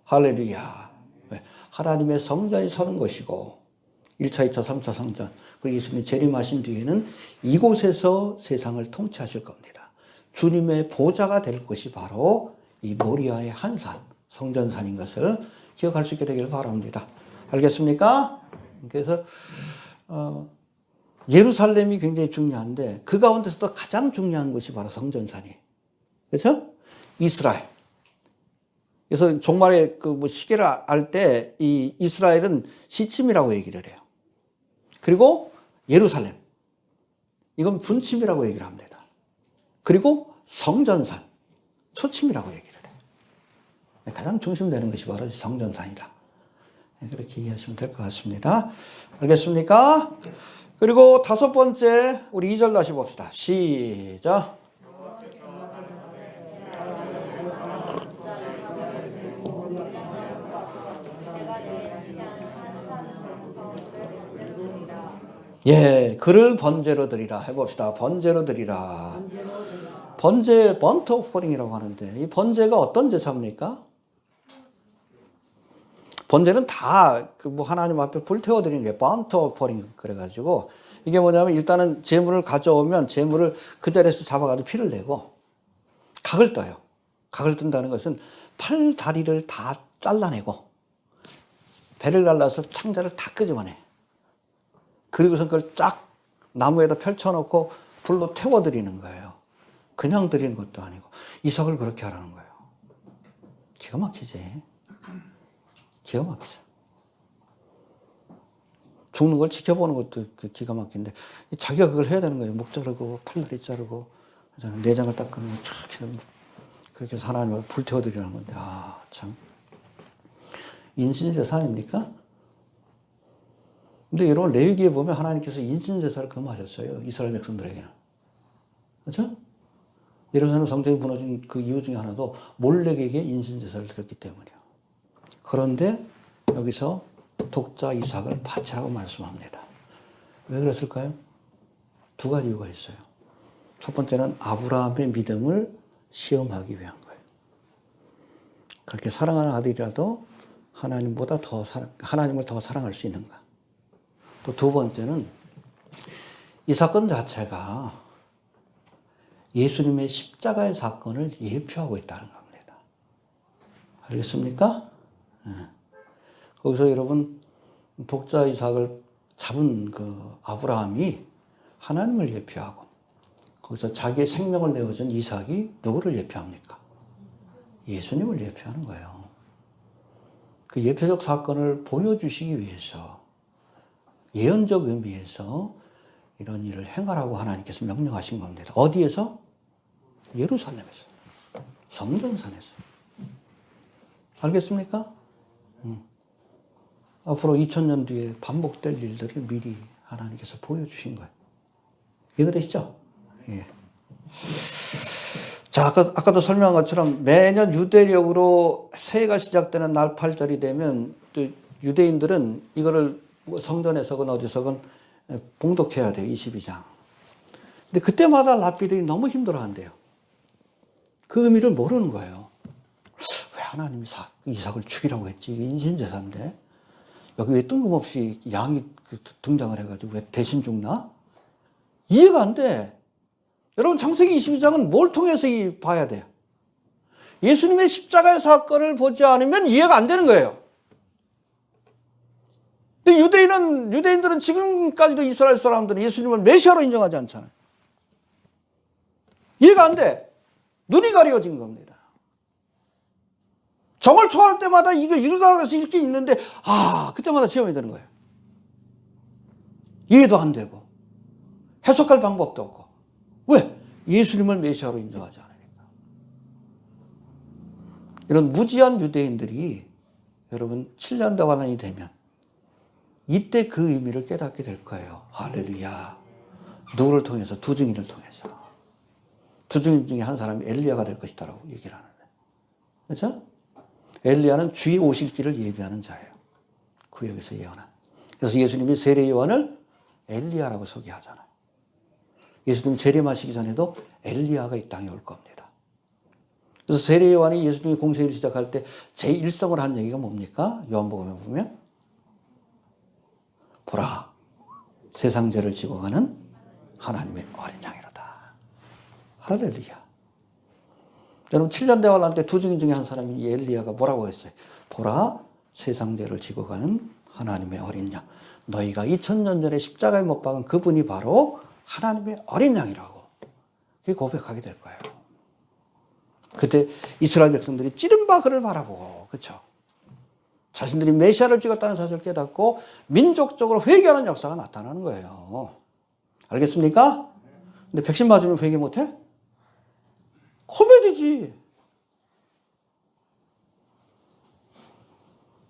할렐루야. 하나님의 성전이 서는 것이고 1차, 2차, 3차 성전. 그리고 예수님이 재림하신 뒤에는 이곳에서 세상을 통치하실 겁니다. 주님의 보좌가 될 것이 바로 이 모리아의 한산, 성전산인 것을 기억할 수 있게 되기를 바랍니다. 알겠습니까? 그래서 예루살렘이 굉장히 중요한데 그 가운데서도 가장 중요한 곳이 바로 성전산이에요. 그렇죠? 이스라엘. 그래서 종말의 시계를 알 때 이 이스라엘은 시침이라고 얘기를 해요. 그리고 예루살렘. 이건 분침이라고 얘기를 합니다. 그리고 성전산. 초침이라고 얘기를 해요. 가장 중심되는 것이 바로 성전산이다. 그렇게 이해하시면 될 것 같습니다. 알겠습니까? 그리고 다섯 번째, 우리 2절 다시 봅시다. 시작. 예, 그를 번제로 드리라. 해봅시다. 번제로 드리라. 번제, 번트 오퍼링이라고 하는데, 이 번제가 어떤 제사입니까? 번제는 다 하나님 앞에 불태워드리는 게 번트 오퍼링 그래가지고 이게 뭐냐면 일단은 제물을 가져오면 제물을 그 자리에서 잡아가지고 피를 내고 각을 떠요. 각을 뜬다는 것은 팔 다리를 다 잘라내고 배를 갈라서 창자를 다 끄집어내. 그리고서 그걸 쫙 나무에다 펼쳐놓고 불로 태워드리는 거예요. 그냥 드리는 것도 아니고 이삭을 그렇게 하라는 거예요. 기가 막히지. 기가 막히죠. 죽는 걸 지켜보는 것도 기가 막힌데 자기가 그걸 해야 되는 거예요. 목 자르고 팔다리 자르고 내장을 닦는 거 촥 그렇게 해서 하나님을 불태워드리는 건데 참 인신제사 아닙니까? 근데 여러분 레위기에 보면 하나님께서 인신제사를 금하셨어요. 이스라엘 백성들에게는. 그렇죠? 예루살렘 성전이 무너진 그 이유 중에 하나도 몰렉에게 인신제사를 드렸기 때문이에요. 그런데 여기서 독자 이삭을 바치라고 말씀합니다. 왜 그랬을까요? 두 가지 이유가 있어요. 첫 번째는 아브라함의 믿음을 시험하기 위한 거예요. 그렇게 사랑하는 아들이라도 하나님을 더 사랑할 수 있는가? 또 두 번째는 이 사건 자체가 예수님의 십자가의 사건을 예표하고 있다는 겁니다. 알겠습니까? 네. 거기서 여러분 독자 이삭을 잡은 그 아브라함이 하나님을 예표하고 거기서 자기의 생명을 내어준 이삭이 누구를 예표합니까? 예수님을 예표하는 거예요. 그 예표적 사건을 보여주시기 위해서 예언적 의미에서 이런 일을 행하라고 하나님께서 명령하신 겁니다. 어디에서? 예루살렘에서. 성전산에서. 알겠습니까? 앞으로 2000년 뒤에 반복될 일들을 미리 하나님께서 보여주신 거예요. 이해되시죠? 예. 자, 아까도 설명한 것처럼 매년 유대력으로 새해가 시작되는 날팔절이 되면 또 유대인들은 이거를 성전에서건 어디서건 봉독해야 돼요. 22장. 근데 그때마다 랍비들이 너무 힘들어 한대요. 그 의미를 모르는 거예요. 왜 하나님이 이삭을 죽이라고 했지? 인신제사인데. 여기 왜 뜬금없이 양이 등장을 해가지고 왜 대신 죽나? 이해가 안 돼. 여러분 창세기 22장은 뭘 통해서 봐야 돼요? 예수님의 십자가의 사건을 보지 않으면 이해가 안 되는 거예요. 근데 유대인들은 지금까지도 이스라엘 사람들은 예수님을 메시아로 인정하지 않잖아요. 이해가 안 돼. 눈이 가려진 겁니다. 정을 초월할 때마다 이거 읽어서 읽긴 있는데 그때마다 체험이 되는 거예요. 이해도 안 되고 해석할 방법도 없고. 왜? 예수님을 메시아로 인정하지 않으니까. 이런 무지한 유대인들이 여러분 7년 대환란이 되면 이때 그 의미를 깨닫게 될 거예요. 할렐루야. 누구를 통해서? 두 증인을 통해서. 두 증인 중에 한 사람이 엘리야가 될 것이다라고 얘기를 하는데. 그렇죠? 엘리야는 주의 오실 길을 예비하는 자예요. 구약에서 예언한. 그래서 예수님이 세례 요한을 엘리야라고 소개하잖아요. 예수님 재림하시기 전에도 엘리야가 이 땅에 올 겁니다. 그래서 세례 요한이 예수님이 공생애를 시작할 때 제1성을 한 얘기가 뭡니까? 요한복음에 보면 보라, 세상 죄를 지고 가는 하나님의 어린 양이로다. 할렐루야. 여러분 7년 대환란 때 두 증인 중에 한 사람이 엘리야가 뭐라고 했어요? 보라, 세상 죄를 지고 가는 하나님의 어린 양. 너희가 2000년 전에 십자가에 못 박은 그분이 바로 하나님의 어린 양이라고 고백하게 될 거예요. 그때 이스라엘 백성들이 찌른 바 그를 바라보고, 그렇죠? 자신들이 메시아를 찍었다는 사실을 깨닫고 민족적으로 회개하는 역사가 나타나는 거예요. 알겠습니까? 근데 백신 맞으면 회개 못해? 코미디지.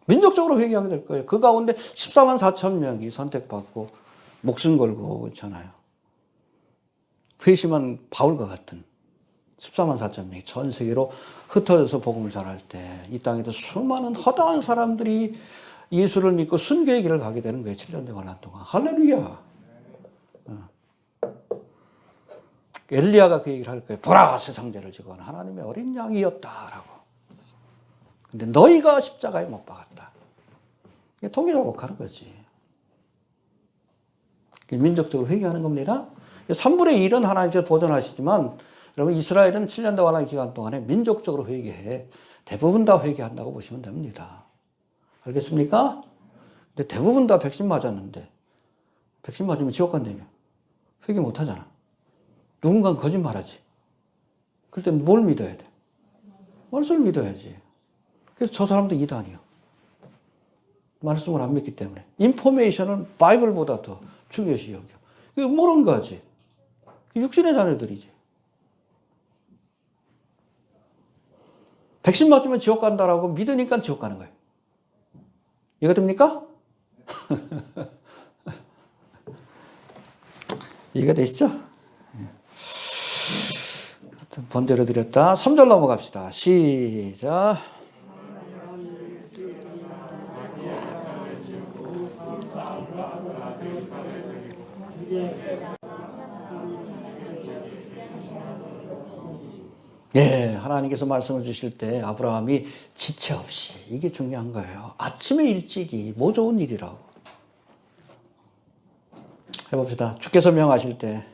민족적으로 회개하게 될 거예요. 그 가운데 14만 4천 명이 선택받고 목숨 걸고 있잖아요. 회심한 바울과 같은 14만 4천 명이 전 세계로 흩어져서 복음을 전할 때 이 땅에도 수많은 허다한 사람들이 예수를 믿고 순교의 길을 가게 되는 거예요. 7년 대환란 동안. 할렐루야. 엘리야가 그 얘기를 할 거예요. 보라, 세상 죄를 지고 가는 하나님의 어린 양이었다라고. 근데 너희가 십자가에 못 박았다. 이게 통일하고 거지. 민족적으로 회개하는 겁니다. 3분의 1은 하나님께서 보존하시지만 여러분 이스라엘은 7년 대환란 기간 동안에 민족적으로 회개해. 대부분 다 회개한다고 보시면 됩니다. 알겠습니까? 근데 대부분 다 백신 맞았는데 백신 맞으면 지옥 간다며. 회개 못 하잖아. 누군가는 거짓말하지. 그럴 땐 뭘 믿어야 돼? 말씀을 믿어야지. 그래서 저 사람도 이단이요. 말씀을 안 믿기 때문에. 인포메이션은 바이블보다 더 중요시 여겨. 이거 모르는 거지. 육신의 자녀들이지. 백신 맞으면 지옥 간다라고 믿으니까 지옥 가는 거예요. 이해가 됩니까? 이해가 되시죠? 번제로 드렸다. 3절 넘어갑시다. 시작. 예, 하나님께서 말씀을 주실 때 아브라함이 지체 없이, 이게 중요한 거예요. 아침에 일찍이 뭐 좋은 일이라고. 해봅시다. 주께서 명하실 때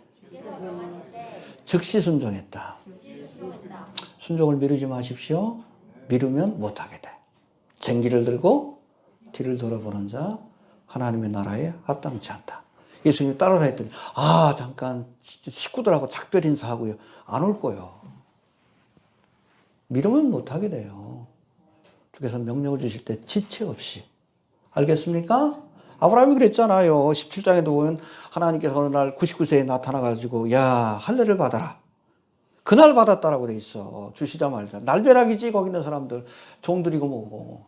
즉시 순종했다. 순종을 미루지 마십시오. 미루면 못하게 돼. 쟁기를 들고 뒤를 돌아보는 자 하나님의 나라에 합당치 않다. 예수님 따라라 했더니 잠깐 식구들하고 작별 인사하고요. 안 올 거예요. 미루면 못하게 돼요. 주께서 명령을 주실 때 지체 없이. 알겠습니까? 아브라함이 그랬잖아요. 17장에도 보면 하나님께서 어느 날 99세에 나타나가지고 할례를 받아라. 그날 받았다라고 돼 있어. 주시자마자. 날벼락이지 거기 있는 사람들. 종들이고 뭐고.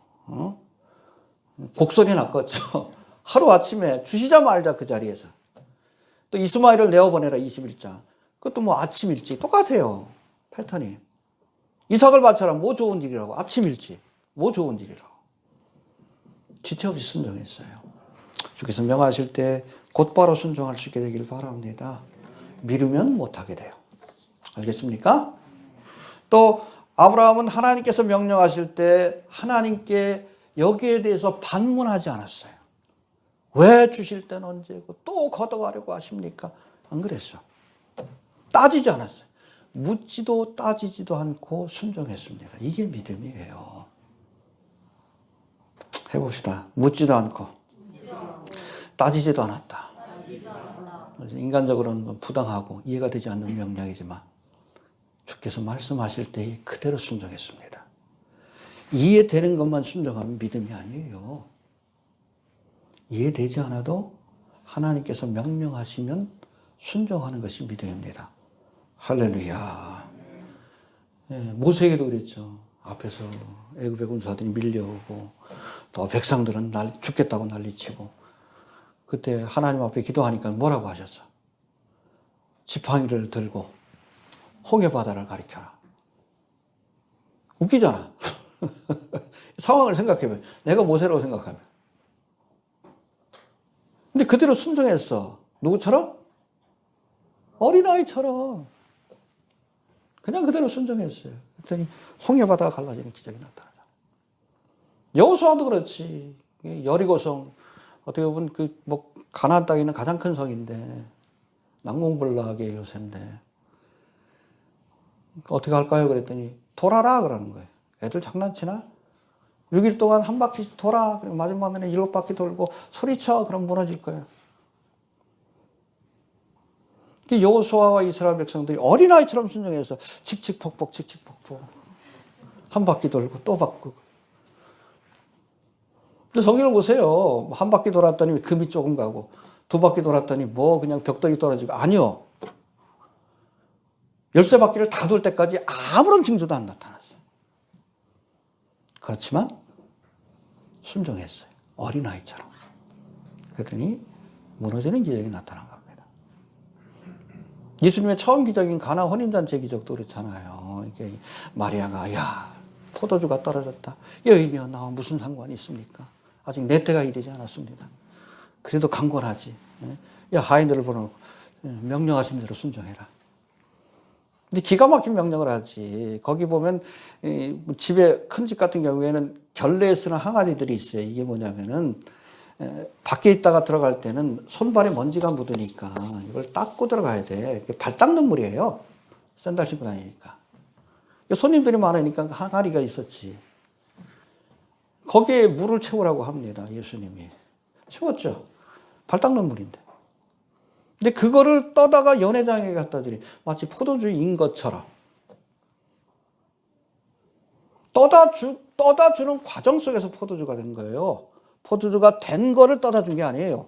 곡소리 났겠죠. 하루아침에 주시자마자 그 자리에서. 또 이스마엘을 내어보내라 21장. 그것도 뭐 아침 일찍 똑같아요. 패턴이. 이삭을 바쳐라. 뭐 좋은 일이라고. 아침 일찍. 뭐 좋은 일이라고. 지체 없이 순종했어요. 주께서 명하실 때 곧바로 순종할 수 있게 되길 바랍니다. 미루면 못하게 돼요. 알겠습니까? 또 아브라함은 하나님께서 명령하실 때 하나님께 여기에 대해서 반문하지 않았어요. 왜 주실 때는 언제고 또 걷어가려고 하십니까? 안 그랬어. 따지지 않았어요. 묻지도 따지지도 않고 순종했습니다. 이게 믿음이에요. 해봅시다. 묻지도 않고 따지지도 않았다. 인간적으로는 부당하고 이해가 되지 않는 명령이지만 주께서 말씀하실 때 그대로 순종했습니다. 이해되는 것만 순종하면 믿음이 아니에요. 이해되지 않아도 하나님께서 명령하시면 순종하는 것이 믿음입니다. 할렐루야. 모세에게도 그랬죠. 앞에서 애굽의 군사들이 밀려오고 또 백성들은 죽겠다고 난리치고 그때 하나님 앞에 기도하니까 뭐라고 하셨어? 지팡이를 들고 홍해 바다를 가리켜라. 웃기잖아. 상황을 생각해봐요. 내가 모세라고 생각하면. 근데 그대로 순종했어. 누구처럼? 어린아이처럼. 그냥 그대로 순종했어요. 그랬더니 홍해 바다가 갈라지는 기적이 나타나다. 여호수아도 그렇지. 여리고성 어떻게 보면 가나안 땅에 있는 가장 큰 성인데 난공불락의 요새인데 어떻게 할까요? 그랬더니 돌아라 그러는 거예요. 애들 장난치나? 6일 동안 한 바퀴 돌아. 그리고 마지막 날에 7바퀴 돌고 소리쳐. 그럼 무너질 거야. 여호수아와 이스라엘 백성들이 어린아이처럼 순종해서 칙칙폭폭 칙칙폭폭 한 바퀴 돌고 또 바꾸고. 근데 성경을 보세요. 한 바퀴 돌았더니 금이 조금 가고 2바퀴 돌았더니 그냥 벽돌이 떨어지고. 아니요. 13바퀴를 다 돌 때까지 아무런 징조도 안 나타났어요. 그렇지만 순종했어요. 어린아이처럼. 그랬더니 무너지는 기적이 나타난 겁니다. 예수님의 처음 기적인 가나 혼인잔치 기적도 그렇잖아요. 이게 마리아가 포도주가 떨어졌다. 여인이여 나와 무슨 상관이 있습니까? 아직 내 때가 이르지 않았습니다. 그래도 강권하지. 하인들을 보내고 명령하신 대로 순종해라. 근데 기가 막힌 명령을 하지. 거기 보면 집에 큰 집 같은 경우에는 결례에 쓰는 항아리들이 있어요. 이게 뭐냐면은 밖에 있다가 들어갈 때는 손발에 먼지가 묻으니까 이걸 닦고 들어가야 돼. 발 닦는 물이에요. 샌들 신고 다니니까. 손님들이 많으니까 항아리가 있었지. 거기에 물을 채우라고 합니다. 예수님이. 채웠죠. 발 닦는 물인데. 근데 그거를 떠다가 연회장에 갖다 주니 마치 포도주인 것처럼. 떠다 주는 과정 속에서 포도주가 된 거예요. 포도주가 된 거를 떠다 준 게 아니에요.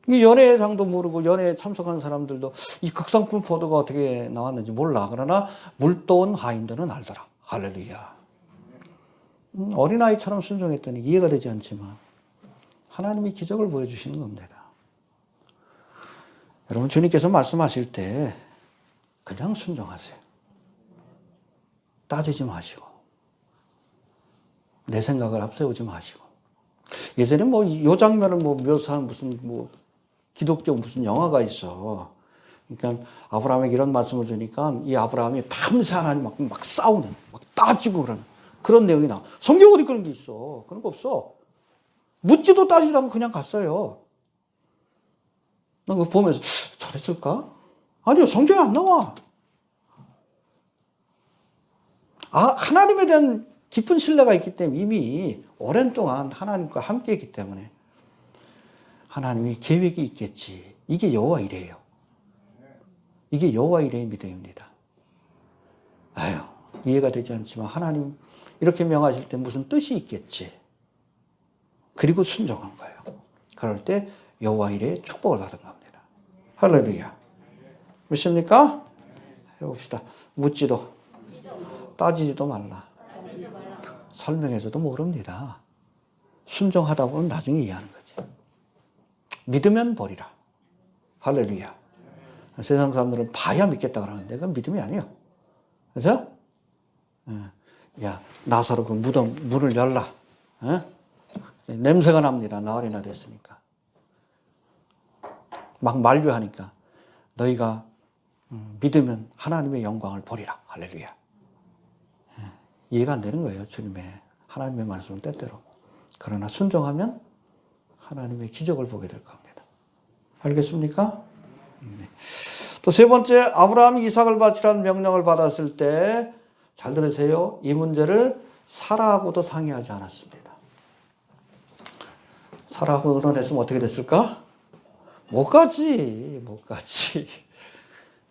이 연회장도 모르고 연회에 참석한 사람들도 이 극상품 포도가 어떻게 나왔는지 몰라. 그러나 물도온 하인들은 알더라. 할렐루야. 어린아이처럼 순종했더니 이해가 되지 않지만 하나님이 기적을 보여주시는 겁니다. 여러분 주님께서 말씀하실 때 그냥 순종하세요. 따지지 마시고 내 생각을 앞세우지 마시고. 예전에 이 장면을 묘사한 무슨 기독교 무슨 영화가 있어. 그러니까 아브라함에게 이런 말씀을 주니까 이 아브라함이 밤새 하나님 막 싸우는, 막 따지고 그런 내용이 나와. 성경 어디 그런 게 있어? 그런 거 없어. 묻지도 따지도 않고 그냥 갔어요. 난 그거 보면서 저랬을까? 아니요, 성경에 안 나와. 하나님에 대한 깊은 신뢰가 있기 때문에 이미 오랜 동안 하나님과 함께 했기 때문에 하나님이 계획이 있겠지. 이게 여호와 이레예요. 이게 여호와 이레의 믿음입니다. 아유, 이해가 되지 않지만 하나님 이렇게 명하실 때 무슨 뜻이 있겠지. 그리고 순종한 거예요. 그럴 때 여호와 이레의 축복을 받은 겁니다. 할렐루야. 믿습니까? 해봅시다. 묻지도 따지지도 말라. 설명해서도 모릅니다. 순종하다 보면 나중에 이해하는 거지. 믿으면 버리라. 할렐루야. 세상 사람들은 봐야 믿겠다 그러는데 그건 믿음이 아니에요. 그죠? 야, 나사로 그 무덤 문을 열라. 냄새가 납니다. 나흘이나 됐으니까. 막 만류하니까 너희가 믿으면 하나님의 영광을 보리라. 할렐루야. 이해가 안 되는 거예요. 주님의 하나님의 말씀은 때때로. 그러나 순종하면 하나님의 기적을 보게 될 겁니다. 알겠습니까? 네. 또 세 번째, 아브라함이 이삭을 바치라는 명령을 받았을 때 잘 들으세요. 이 문제를 사라하고도 상의하지 않았습니다. 사라하고 의논했으면 어떻게 됐을까? 못 가지.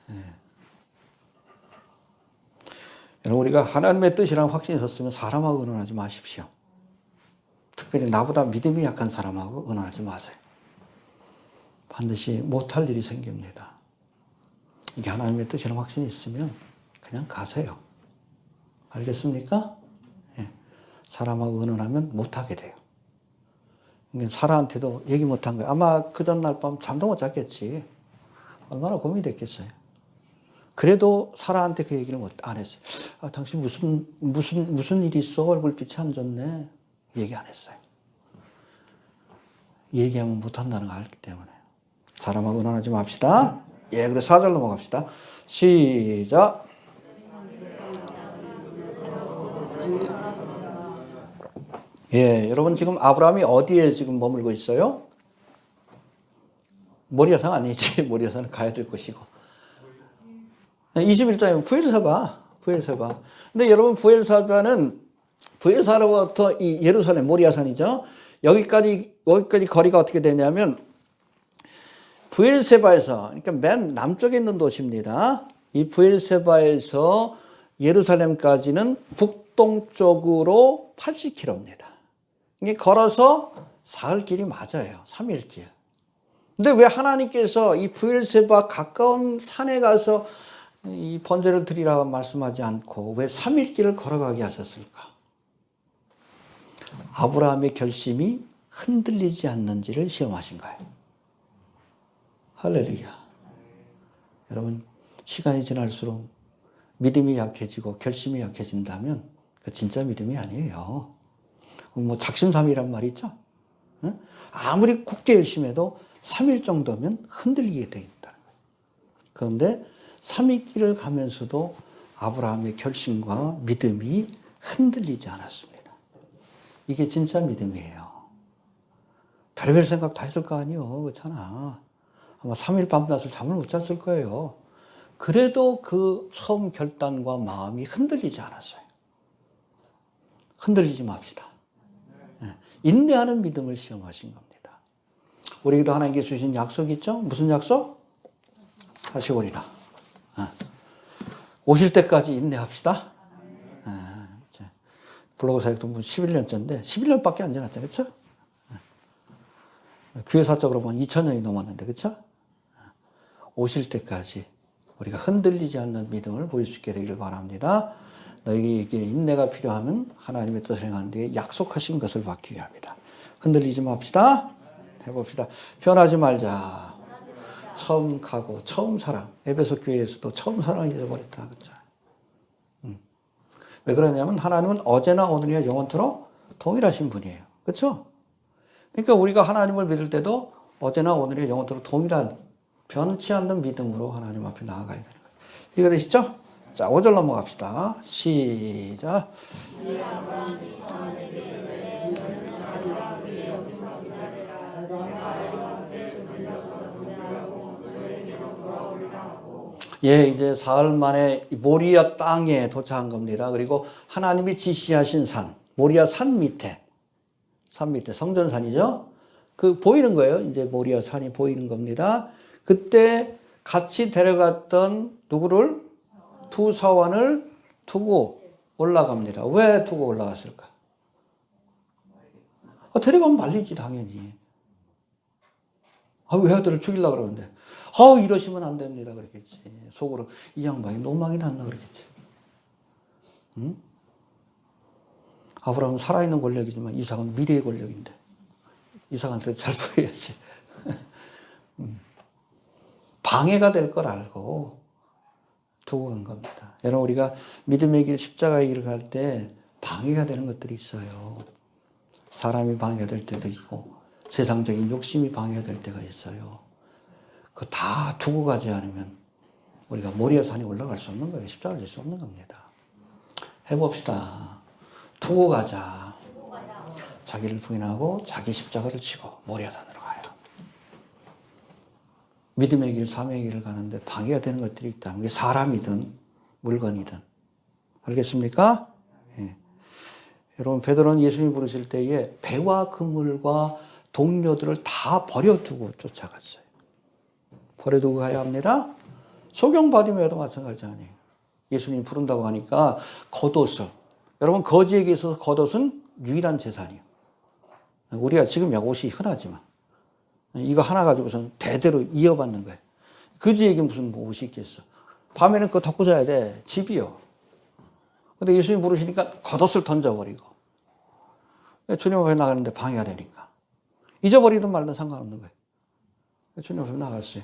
네. 여러분, 우리가 하나님의 뜻이라는 확신이 있었으면 사람하고 의논하지 마십시오. 특별히 나보다 믿음이 약한 사람하고 의논하지 마세요. 반드시 못할 일이 생깁니다. 이게 하나님의 뜻이라는 확신이 있으면 그냥 가세요. 알겠습니까? 예. 사람하고 의논하면 못하게 돼요. 그러니까 사라한테도 얘기 못한 거예요. 아마 그 전날 밤 잠도 못 잤겠지. 얼마나 고민이 됐겠어요. 그래도 사라한테 그 얘기를 안 했어요. 당신 무슨 일이 있어? 얼굴빛이 안 좋네. 얘기 안 했어요. 얘기하면 못한다는 걸 알기 때문에. 사람하고 의논하지 맙시다. 예, 그래 4절 넘어갑시다. 시작. 예, 여러분 지금 아브라함이 어디에 지금 머물고 있어요? 모리아산 아니지. 모리아산은 가야 될 것이고. 21장에 부엘세바. 근데 여러분 부엘사로부터 이 예루살렘 모리아산이죠. 여기까지 거리가 어떻게 되냐면 부엘세바에서, 그러니까 맨 남쪽에 있는 도시입니다. 이 부엘세바에서 예루살렘까지는 북동쪽으로 80km입니다. 이게 걸어서 사흘 길이 맞아요. 3일 길. 근데 왜 하나님께서 이 부엘세바 가까운 산에 가서 이 번제를 드리라고 말씀하지 않고 왜 3일 길을 걸어가게 하셨을까? 아브라함의 결심이 흔들리지 않는지를 시험하신 거예요. 할렐루야. 여러분, 시간이 지날수록 믿음이 약해지고 결심이 약해진다면 그 진짜 믿음이 아니에요. 작심삼일이란 말이 있죠. 아무리 굳게 열심히 해도 3일 정도면 흔들리게 되어 있다는 거예요. 그런데 3일 길을 가면서도 아브라함의 결심과 믿음이 흔들리지 않았습니다. 이게 진짜 믿음이에요. 별의별 생각 다 했을 거 아니에요. 그렇잖아. 아마 3일 밤낮을 잠을 못 잤을 거예요. 그래도 그 처음 결단과 마음이 흔들리지 않았어요. 흔들리지 맙시다. 인내하는 믿음을 시험하신 겁니다. 우리에게도 하나님께 주신 약속이 있죠? 무슨 약속? 다시 오리라. 오실 때까지 인내합시다. 블로그 사역도 11년째인데 11년밖에 안 지났죠. 그렇죠? 교회사적으로 보면 2000년이 넘었는데 그렇죠? 오실 때까지 우리가 흔들리지 않는 믿음을 보일 수 있게 되기를 바랍니다. 너희에게 인내가 필요하면 하나님의 뜻을 행한 뒤에 약속하신 것을 받기 위함이다. 흔들리지 맙시다. 해봅시다. 변하지 말자. 처음 가고 처음 사랑. 에베소 교회에서도 처음 사랑을 잊어버렸다. 그렇죠? 왜 그러냐면 하나님은 어제나 오늘이나 영원토록 동일하신 분이에요. 그렇죠? 그러니까 우리가 하나님을 믿을 때도 어제나 오늘이나 영원토록 동일한 변치 않는 믿음으로 하나님 앞에 나아가야 되는 거예요. 이거 되시죠? 자, 5절 넘어갑시다. 시작. 예, 이제 사흘 만에 모리아 땅에 도착한 겁니다. 그리고 하나님이 지시하신 산, 모리아 산 밑에 성전산이죠. 그 보이는 거예요. 이제 모리아 산이 보이는 겁니다. 그때 같이 데려갔던 누구를? 두 사환을 두고 올라갑니다. 왜 두고 올라갔을까? 데려가면 말리지 당연히. 왜 아들을 죽이려고 그러는데? 이러시면 안 됩니다. 그랬겠지. 속으로 이 양반이 노망이 났나 그랬겠지. 응? 아브라함은 살아있는 권력이지만 이삭은 미래의 권력인데 이삭한테 잘 보여야지. 방해가 될 걸 알고 두고 간 겁니다. 여러분 우리가 믿음의 길 십자가의 길을 갈 때 방해가 되는 것들이 있어요. 사람이 방해가 될 때도 있고 세상적인 욕심이 방해가 될 때가 있어요. 그거 다 두고 가지 않으면 우리가 모리아 산에 올라갈 수 없는 거예요. 십자가를 질 수 없는 겁니다. 해봅시다. 두고 가자. 자기를 부인하고 자기 십자가를 지고 모리아 산으로 가요. 믿음의 길, 사명의 길을 가는데 방해가 되는 것들이 있다. 그게 사람이든 물건이든. 알겠습니까? 예. 여러분 베드로는 예수님이 부르실 때에 배와 그물과 동료들을 다 버려두고 쫓아갔어요. 버려두고 가야 합니다. 소경 바디메오도 마찬가지 아니에요. 예수님 부른다고 하니까 겉옷을. 여러분 거지에게 있어서 겉옷은 유일한 재산이에요. 우리가 지금 옷이 흔하지만 이거 하나 가지고선 대대로 이어받는 거예요. 거지에게 무슨 옷이 있겠어. 밤에는 그거 덮고 자야 돼. 집이요. 근데 예수님 부르시니까 겉옷을 던져버리고 주님 앞에 나가는데 방해가 되니까 잊어버리든 말든 상관없는 거예요. 주님 앞에 나갔어요.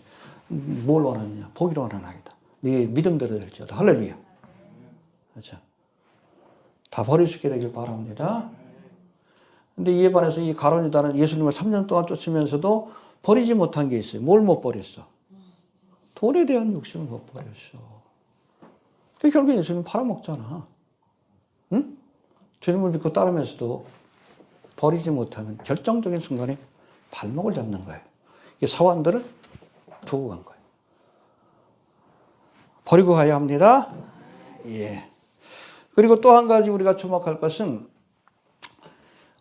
뭘 원하느냐? 보기를 원하나이다. 네 믿음대로 될지어다. 할렐루야. 그렇죠? 다 버릴 수 있게 되길 바랍니다. 근데 이에 반해서 이 가룟 유다는 예수님을 3년 동안 쫓으면서도 버리지 못한 게 있어요. 뭘 못 버렸어? 돈에 대한 욕심을 못 버렸어. 그 결국 예수님 팔아먹잖아. 응? 주님을 믿고 따르면서도 버리지 못하면 결정적인 순간에 발목을 잡는 거예요. 이 사환들을 두고 간 거예요. 버리고 가야 합니다. 예. 그리고 또 한 가지 우리가 주목할 것은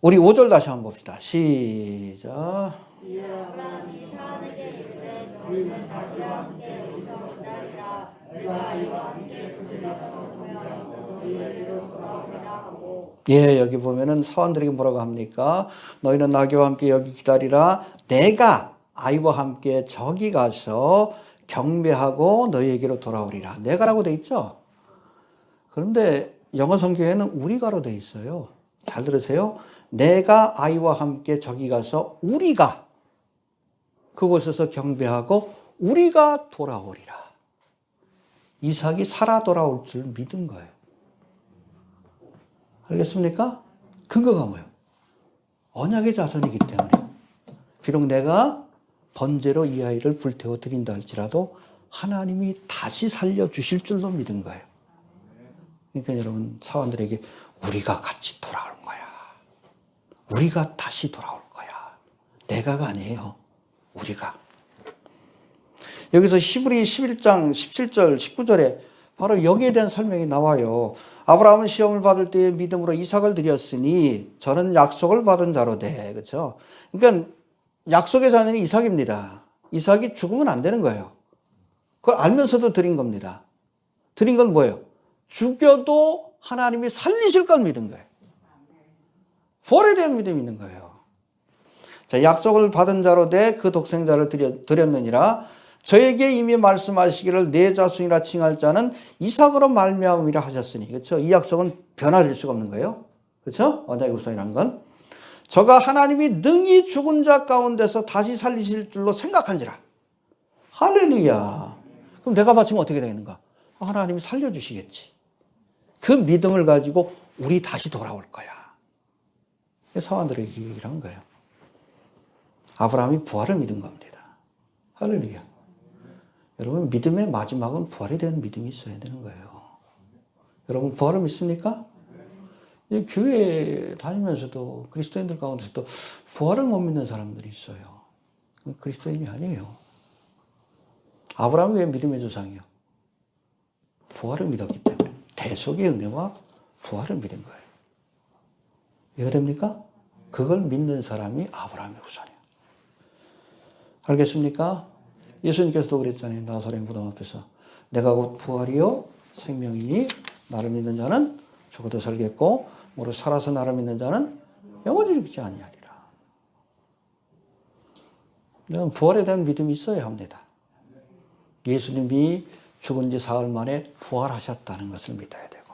우리 5절 다시 한번 봅시다. 시작. 예, 여기 보면은 사환들에게 뭐라고 합니까? 너희는 나귀와 함께 여기 기다리라. 내가 아이와 함께 저기 가서 경배하고 너희에게로 돌아오리라. 내가라고 돼 있죠? 그런데 영어 성경에는 우리가로 돼 있어요. 잘 들으세요. 내가 아이와 함께 저기 가서 우리가 그곳에서 경배하고 우리가 돌아오리라. 이삭이 살아 돌아올 줄 믿은 거예요. 알겠습니까? 근거가 뭐예요? 언약의 자손이기 때문에. 비록 내가 번제로 이 아이를 불태워 드린다 할지라도 하나님이 다시 살려주실 줄로 믿은 거예요. 그러니까 여러분 사원들에게 우리가 같이 돌아올 거야. 우리가 다시 돌아올 거야. 내가가 아니에요. 우리가. 여기서 히브리 11장 17절 19절에 바로 여기에 대한 설명이 나와요. 아브라함은 시험을 받을 때에 믿음으로 이삭을 드렸으니 저는 약속을 받은 자로 돼. 그렇죠? 그러니까 약속의 자녀는 이삭입니다. 이삭이 죽으면 안 되는 거예요. 그걸 알면서도 드린 겁니다. 드린 건 뭐예요? 죽여도 하나님이 살리실 걸 믿은 거예요. 벌에 대한 믿음이 있는 거예요. 자, 약속을 받은 자로 돼 그 독생자를 드렸느니라. 저에게 이미 말씀하시기를 내 자손이라 칭할 자는 이삭으로 말미암음이라 하셨으니. 그렇죠? 이 약속은 변화될 수가 없는 거예요. 그렇죠? 언약의 후손이라는 건. 저가 하나님이 능히 죽은 자 가운데서 다시 살리실 줄로 생각한지라. 할렐루야. 그럼 내가 바치면 어떻게 되겠는가? 하나님이 살려주시겠지. 그 믿음을 가지고 우리 다시 돌아올 거야. 사환들에게 얘기를 한 거예요. 아브라함이 부활을 믿은 겁니다. 할렐루야. 여러분, 믿음의 마지막은 부활에 대한 믿음이 있어야 되는 거예요. 여러분, 부활을 믿습니까? 교회 다니면서도 그리스도인들 가운데서도 부활을 못 믿는 사람들이 있어요. 그리스도인이 아니에요. 아브라함이 왜 믿음의 조상이요? 부활을 믿었기 때문에. 대속의 은혜와 부활을 믿은 거예요. 이해가 됩니까? 그걸 믿는 사람이 아브라함의 후손이에요. 알겠습니까? 예수님께서도 그랬잖아요. 나사렛 무덤 앞에서 내가 곧 부활이요 생명이니 나를 믿는 자는 죽어도 살겠고 무릇 살아서 나를 믿는 자는 영원히 죽지 아니하리라. 부활에 대한 믿음이 있어야 합니다. 예수님이 죽은 지 사흘 만에 부활하셨다는 것을 믿어야 되고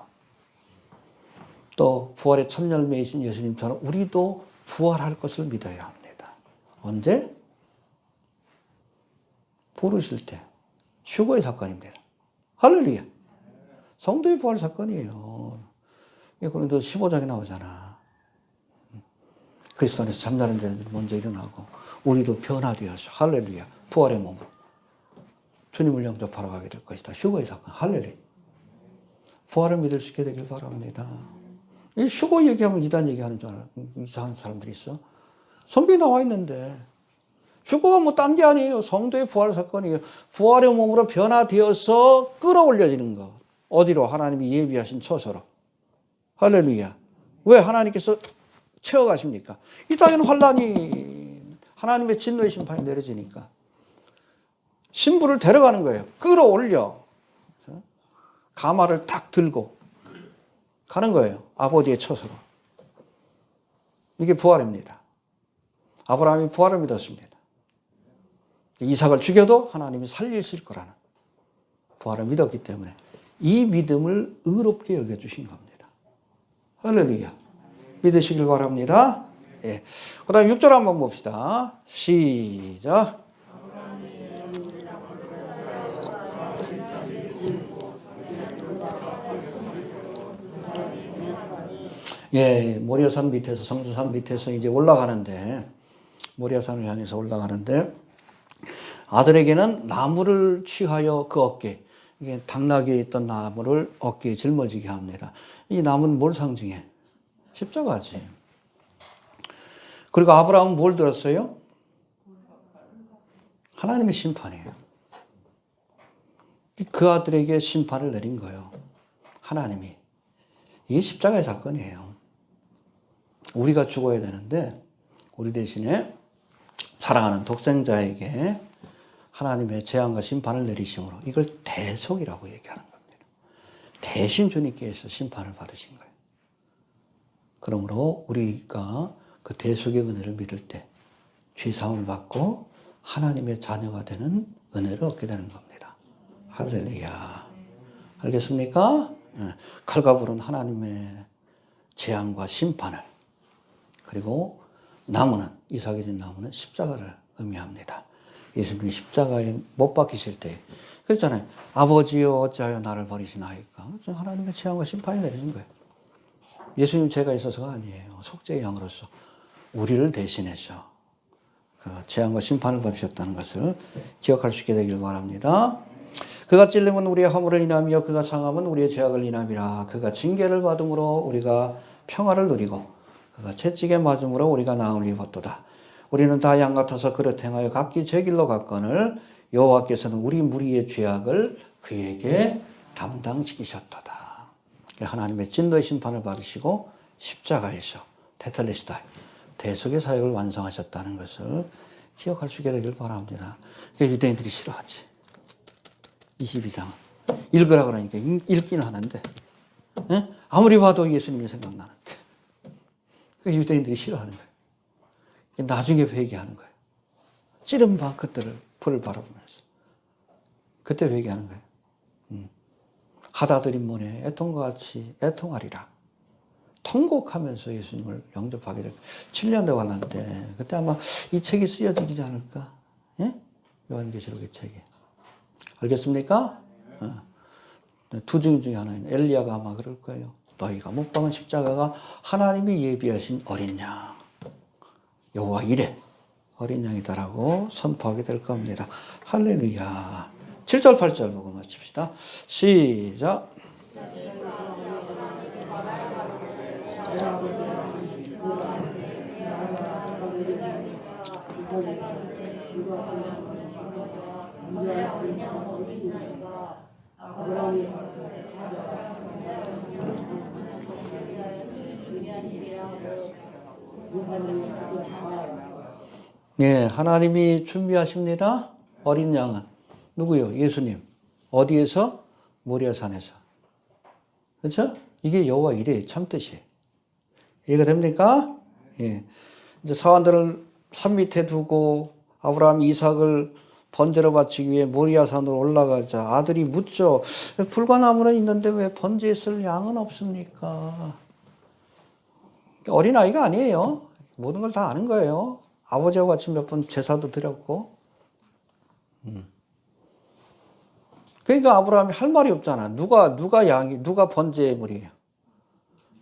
또 부활의 첫 열매이신 예수님처럼 우리도 부활할 것을 믿어야 합니다. 언제? 부르실 때. 휴거의 사건입니다. 할렐루야. 성도의 부활 사건이에요. 그런데 15장에 나오잖아. 그리스도 안에서 잠자는 자들이 먼저 일어나고 우리도 변화되어서 할렐루야. 부활의 몸으로 주님을 영접하러 가게 될 것이다. 휴거의 사건. 할렐루야. 부활을 믿을 수 있게 되길 바랍니다. 이 휴거 얘기하면 이단 얘기하는 줄 알아. 이상한 사람들이 있어. 성경에 나와 있는데 휴거가 뭐 딴 게 아니에요. 성도의 부활 사건이에요. 부활의 몸으로 변화되어서 끌어올려지는 것. 어디로? 하나님이 예비하신 처소로. 할렐루야. 왜 하나님께서 채워가십니까? 이 땅에는 환란이 하나님의 진노의 심판이 내려지니까 신부를 데려가는 거예요. 끌어올려. 가마를 탁 들고 가는 거예요. 아버지의 처소로. 이게 부활입니다. 아브라함이 부활을 믿었습니다. 이삭을 죽여도 하나님이 살리실 거라는 부활을 믿었기 때문에 이 믿음을 의롭게 여겨주신 겁니다. 할렐루야. 믿으시길 바랍니다. 예. 그 다음 6절 한번 봅시다. 시작. 예, 모리아산 밑에서, 성수산 밑에서 이제 올라가는데, 모리아산을 향해서 올라가는데, 아들에게는 나무를 취하여 그 어깨, 이게 당나귀에 있던 나무를 어깨에 짊어지게 합니다. 이 나무는 뭘 상징해? 십자가지. 그리고 아브라함은 뭘 들었어요? 하나님의 심판이에요. 그 아들에게 심판을 내린 거예요. 하나님이. 이게 십자가의 사건이에요. 우리가 죽어야 되는데 우리 대신에 사랑하는 독생자에게 하나님의 재앙과 심판을 내리심으로 이걸 대속이라고 얘기하는 겁니다. 대신 주님께서 심판을 받으신 거예요. 그러므로 우리가 그 대속의 은혜를 믿을 때 죄사함을 받고 하나님의 자녀가 되는 은혜를 얻게 되는 겁니다. 할렐루야. 알겠습니까? 칼과 불은 하나님의 재앙과 심판을, 그리고 나무는, 이삭이 진 나무는 십자가를 의미합니다. 예수님이 십자가에 못 박히실 때 그랬잖아요. 아버지여 어찌하여 나를 버리시나이까. 하나님의 재앙과 심판이 내리신 거예요. 예수님 죄가 있어서가 아니에요. 속죄의 양으로서 우리를 대신해서 그 재앙과 심판을 받으셨다는 것을 기억할 수 있게 되길 바랍니다. 그가 찔림은 우리의 허물을 인하며 그가 상함은 우리의 죄악을 인함이라. 그가 징계를 받음으로 우리가 평화를 누리고 그가 채찍에 맞음으로 우리가 나음을 입었도다. 우리는 다 양 같아서 그릇 행하여 각기 제 길로 갔거늘 여호와께서는 우리 무리의 죄악을 그에게 담당시키셨도다. 하나님의 진노의 심판을 받으시고 십자가에서 테텔레스다, 대속의 사역을 완성하셨다는 것을 기억할 수 있게 되길 바랍니다. 유대인들이 싫어하지. 22장은 읽으라 그러니까 읽기는 하는데 아무리 봐도 예수님이 생각나는데 유대인들이 싫어하는 거예요. 나중에 회개하는 거예요. 찌른 바 그들을 불을 바라보면서 그때 회개하는 거예요. 하다들인 문에 애통과 같이 애통하리라. 통곡하면서 예수님을 영접하게 될 7년 되고 왔는데 그때 아마 이 책이 쓰여지지 않을까? 예? 요한계시록의 책이. 알겠습니까? 두 중에 하나인 엘리야가 아마 그럴 거예요. 너희가 못 박은 십자가가 하나님이 예비하신 어린 양, 여호와 이레 어린 양이다라고 선포하게 될 겁니다. 할렐루야. 7절 8절 보고 마칩시다. 시작. 예, 하나님이 준비하십니다. 어린 양은 누구요? 예수님. 어디에서? 모리아산에서. 그렇죠? 이게 여호와 이레의 참뜻이에요. 이해가 됩니까? 예. 이제 사환들을 산 밑에 두고 아브라함 이삭을 번제로 바치기 위해 모리아산으로 올라가자 아들이 묻죠. 불과나무는 있는데 왜 번제에 쓸 양은 없습니까? 어린아이가 아니에요. 모든 걸 다 아는 거예요. 아버지하고 같이 몇 번 제사도 드렸고. 그러니까 아브라함이 할 말이 없잖아. 누가 번제의 물이에요?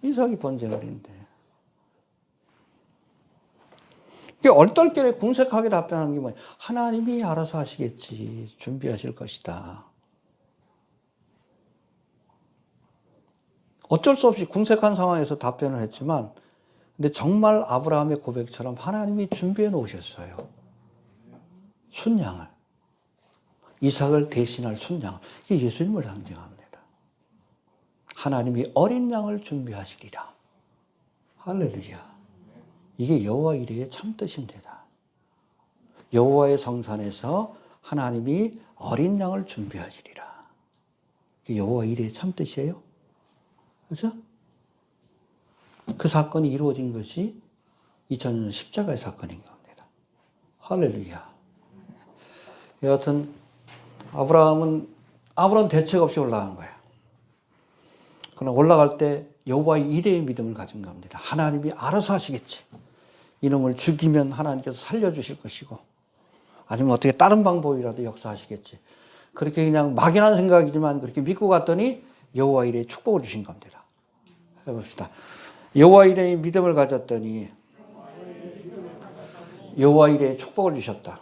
이삭이 번제의 물인데. 얼떨결에 궁색하게 답변하는 게 뭐예요? 하나님이 알아서 하시겠지. 준비하실 것이다. 어쩔 수 없이 궁색한 상황에서 답변을 했지만 근데 정말 아브라함의 고백처럼 하나님이 준비해 놓으셨어요. 순양을. 이삭을 대신할 순양을. 이게 예수님을 상징합니다. 하나님이 어린 양을 준비하시리라. 할렐루야. 이게 여호와 이레의 참뜻입니다. 여호와의 성산에서 하나님이 어린 양을 준비하시리라. 이게 여호와 이레의 참뜻이에요. 그렇죠? 그 사건이 이루어진 것이 2000년 십자가의 사건인 겁니다. 할렐루야. 여하튼 아브라함은 아무런 대책 없이 올라간 거예요. 그러나 올라갈 때 여호와의 이레의 믿음을 가진 겁니다. 하나님이 알아서 하시겠지. 이놈을 죽이면 하나님께서 살려주실 것이고 아니면 어떻게 다른 방법이라도 역사하시겠지. 그렇게 그냥 막연한 생각이지만 그렇게 믿고 갔더니 여호와 이레의 축복을 주신 겁니다. 해봅시다. 여호와 이레의 믿음을 가졌더니 여호와 이레의 축복을 주셨다.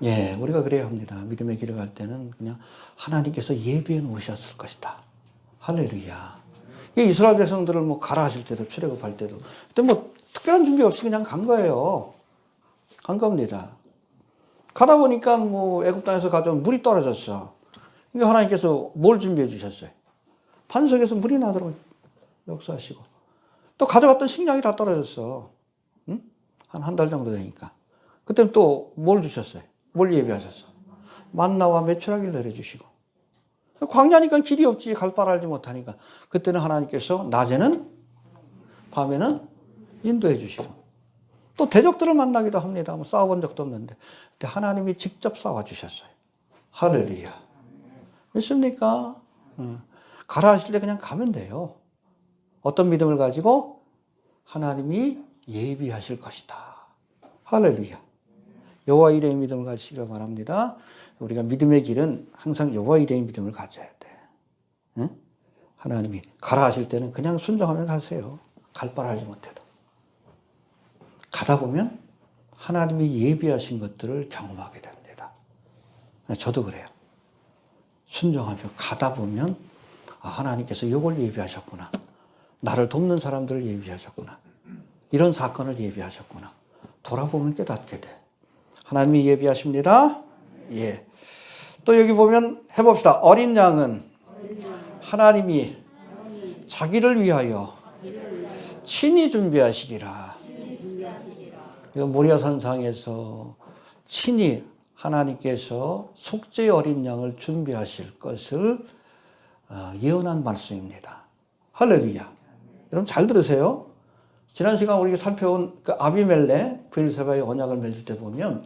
예, 우리가 그래야 합니다. 믿음의 길을 갈 때는 그냥 하나님께서 예비해 놓으셨을 것이다. 할렐루야. 이스라엘 백성들을 뭐 가라 하실 때도 출애굽할 때도 그때 뭐 특별한 준비 없이 그냥 간 거예요. 간 겁니다. 가다 보니까 뭐 애굽 땅에서 가져온 물이 떨어졌어. 그러니까 하나님께서 뭘 준비해 주셨어요? 반석에서 물이 나도록 역사하시고 또 가져갔던 식량이 다 떨어졌어. 응? 한 달 정도 되니까. 그때는 또 뭘 주셨어요? 뭘 예비하셨어? 만나와 메추라기를 내려주시고 광야니까 길이 없지. 갈 바를 알지 못하니까 그때는 하나님께서 낮에는 밤에는 인도해 주시고 또 대적들을 만나기도 합니다. 뭐 싸워본 적도 없는데 근데 하나님이 직접 싸워주셨어요. 할렐루야. 믿습니까? 가라 하실 때 그냥 가면 돼요. 어떤 믿음을 가지고 하나님이 예비하실 것이다. 할렐루야. 여호와 이레의 믿음을 가지시기를 바랍니다. 우리가 믿음의 길은 항상 여호와 이레의 믿음을 가져야 돼. 응? 하나님이 가라 하실 때는 그냥 순종하면 가세요. 갈 바를 알지 못해도. 가다 보면 하나님이 예비하신 것들을 경험하게 됩니다. 저도 그래요. 순종하며 가다 보면 하나님께서 이걸 예비하셨구나. 나를 돕는 사람들을 예비하셨구나. 이런 사건을 예비하셨구나. 돌아보면 깨닫게 돼. 하나님이 예비하십니다. 예. 또 여기 보면 해봅시다. 어린 양은 하나님이 자기를 위하여 친히 준비하시리라. 모리아산상에서 친히 하나님께서 속죄의 어린 양을 준비하실 것을 예언한 말씀입니다. 할렐루야. 여러분 잘 들으세요. 지난 시간 우리가 살펴온 그 아비멜렉, 브엘세바의 언약을 맺을 때 보면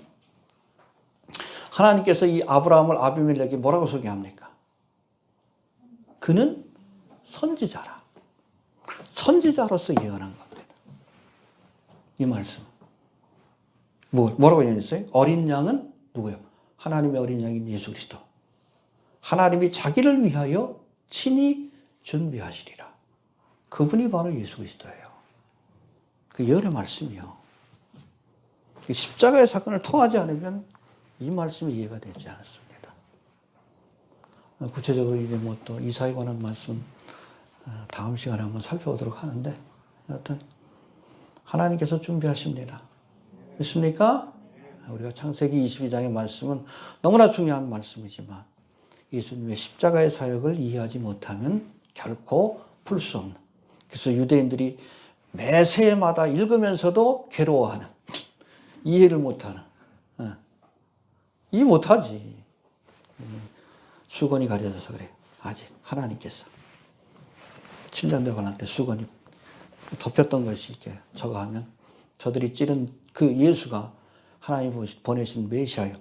하나님께서 이 아브라함을 아비멜렉에게 뭐라고 소개합니까? 그는 선지자라. 선지자로서 예언한 겁니다. 이 말씀. 뭐라고 얘기했어요? 어린 양은 누구예요? 하나님의 어린 양인 예수 그리스도. 하나님이 자기를 위하여 친히 준비하시리라. 그분이 바로 예수 그리스도예요. 그 예언의 말씀이요. 십자가의 사건을 통하지 않으면 이 말씀이 이해가 되지 않습니다. 구체적으로 이제 뭐 또 이사에 관한 말씀 다음 시간에 한번 살펴보도록 하는데, 여하튼 하나님께서 준비하십니다. 믿습니까? 우리가 창세기 22장의 말씀은 너무나 중요한 말씀이지만 예수님의 십자가의 사역을 이해하지 못하면 결코 풀 수 없는, 그래서 유대인들이 매 새해마다 읽으면서도 괴로워하는, 이해를 못하는, 이해 못하지. 수건이 가려져서 그래. 아직 하나님께서 7년 되고 때 수건이 덮였던 것이 이렇게 저거 하면 저들이 찌른 그 예수가 하나님 보내신 메시아요,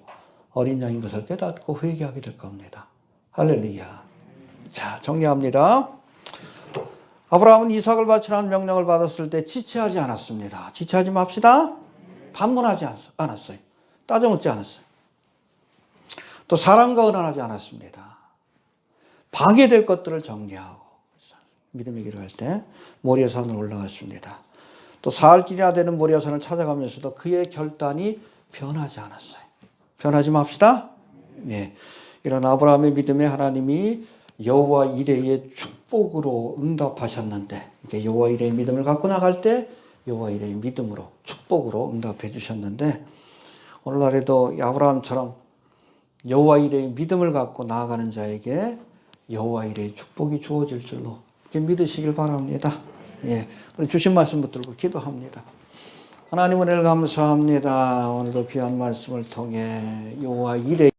어린 양인 것을 깨닫고 회개하게 될 겁니다. 할렐루야. 자, 정리합니다. 아브라함은 이삭을 바치라는 명령을 받았을 때 지체하지 않았습니다. 지체하지 맙시다. 반문하지 않았어요. 따져묻지 않았어요. 또 사랑과 은환하지 않았습니다. 방해될 것들을 정리하고 믿음의 길을 갈 때 모리아산으로 올라갔습니다. 또 사흘 길이나 되는 모리아산을 찾아가면서도 그의 결단이 변하지 않았어요. 변하지 맙시다. 네. 이런 아브라함의 믿음에 하나님이 여호와 이레의 축복으로 응답하셨는데, 여호와 이레의 믿음을 갖고 나갈 때 여호와 이레의 믿음으로 축복으로 응답해 주셨는데, 오늘날에도 아브라함처럼 여호와 이레의 믿음을 갖고 나아가는 자에게 여호와 이레의 축복이 주어질 줄로 이렇게 믿으시길 바랍니다. 예, 주신 말씀 붙들고 기도합니다. 하나님 은혜를 감사합니다. 오늘도 귀한 말씀을 통해 여호와 이레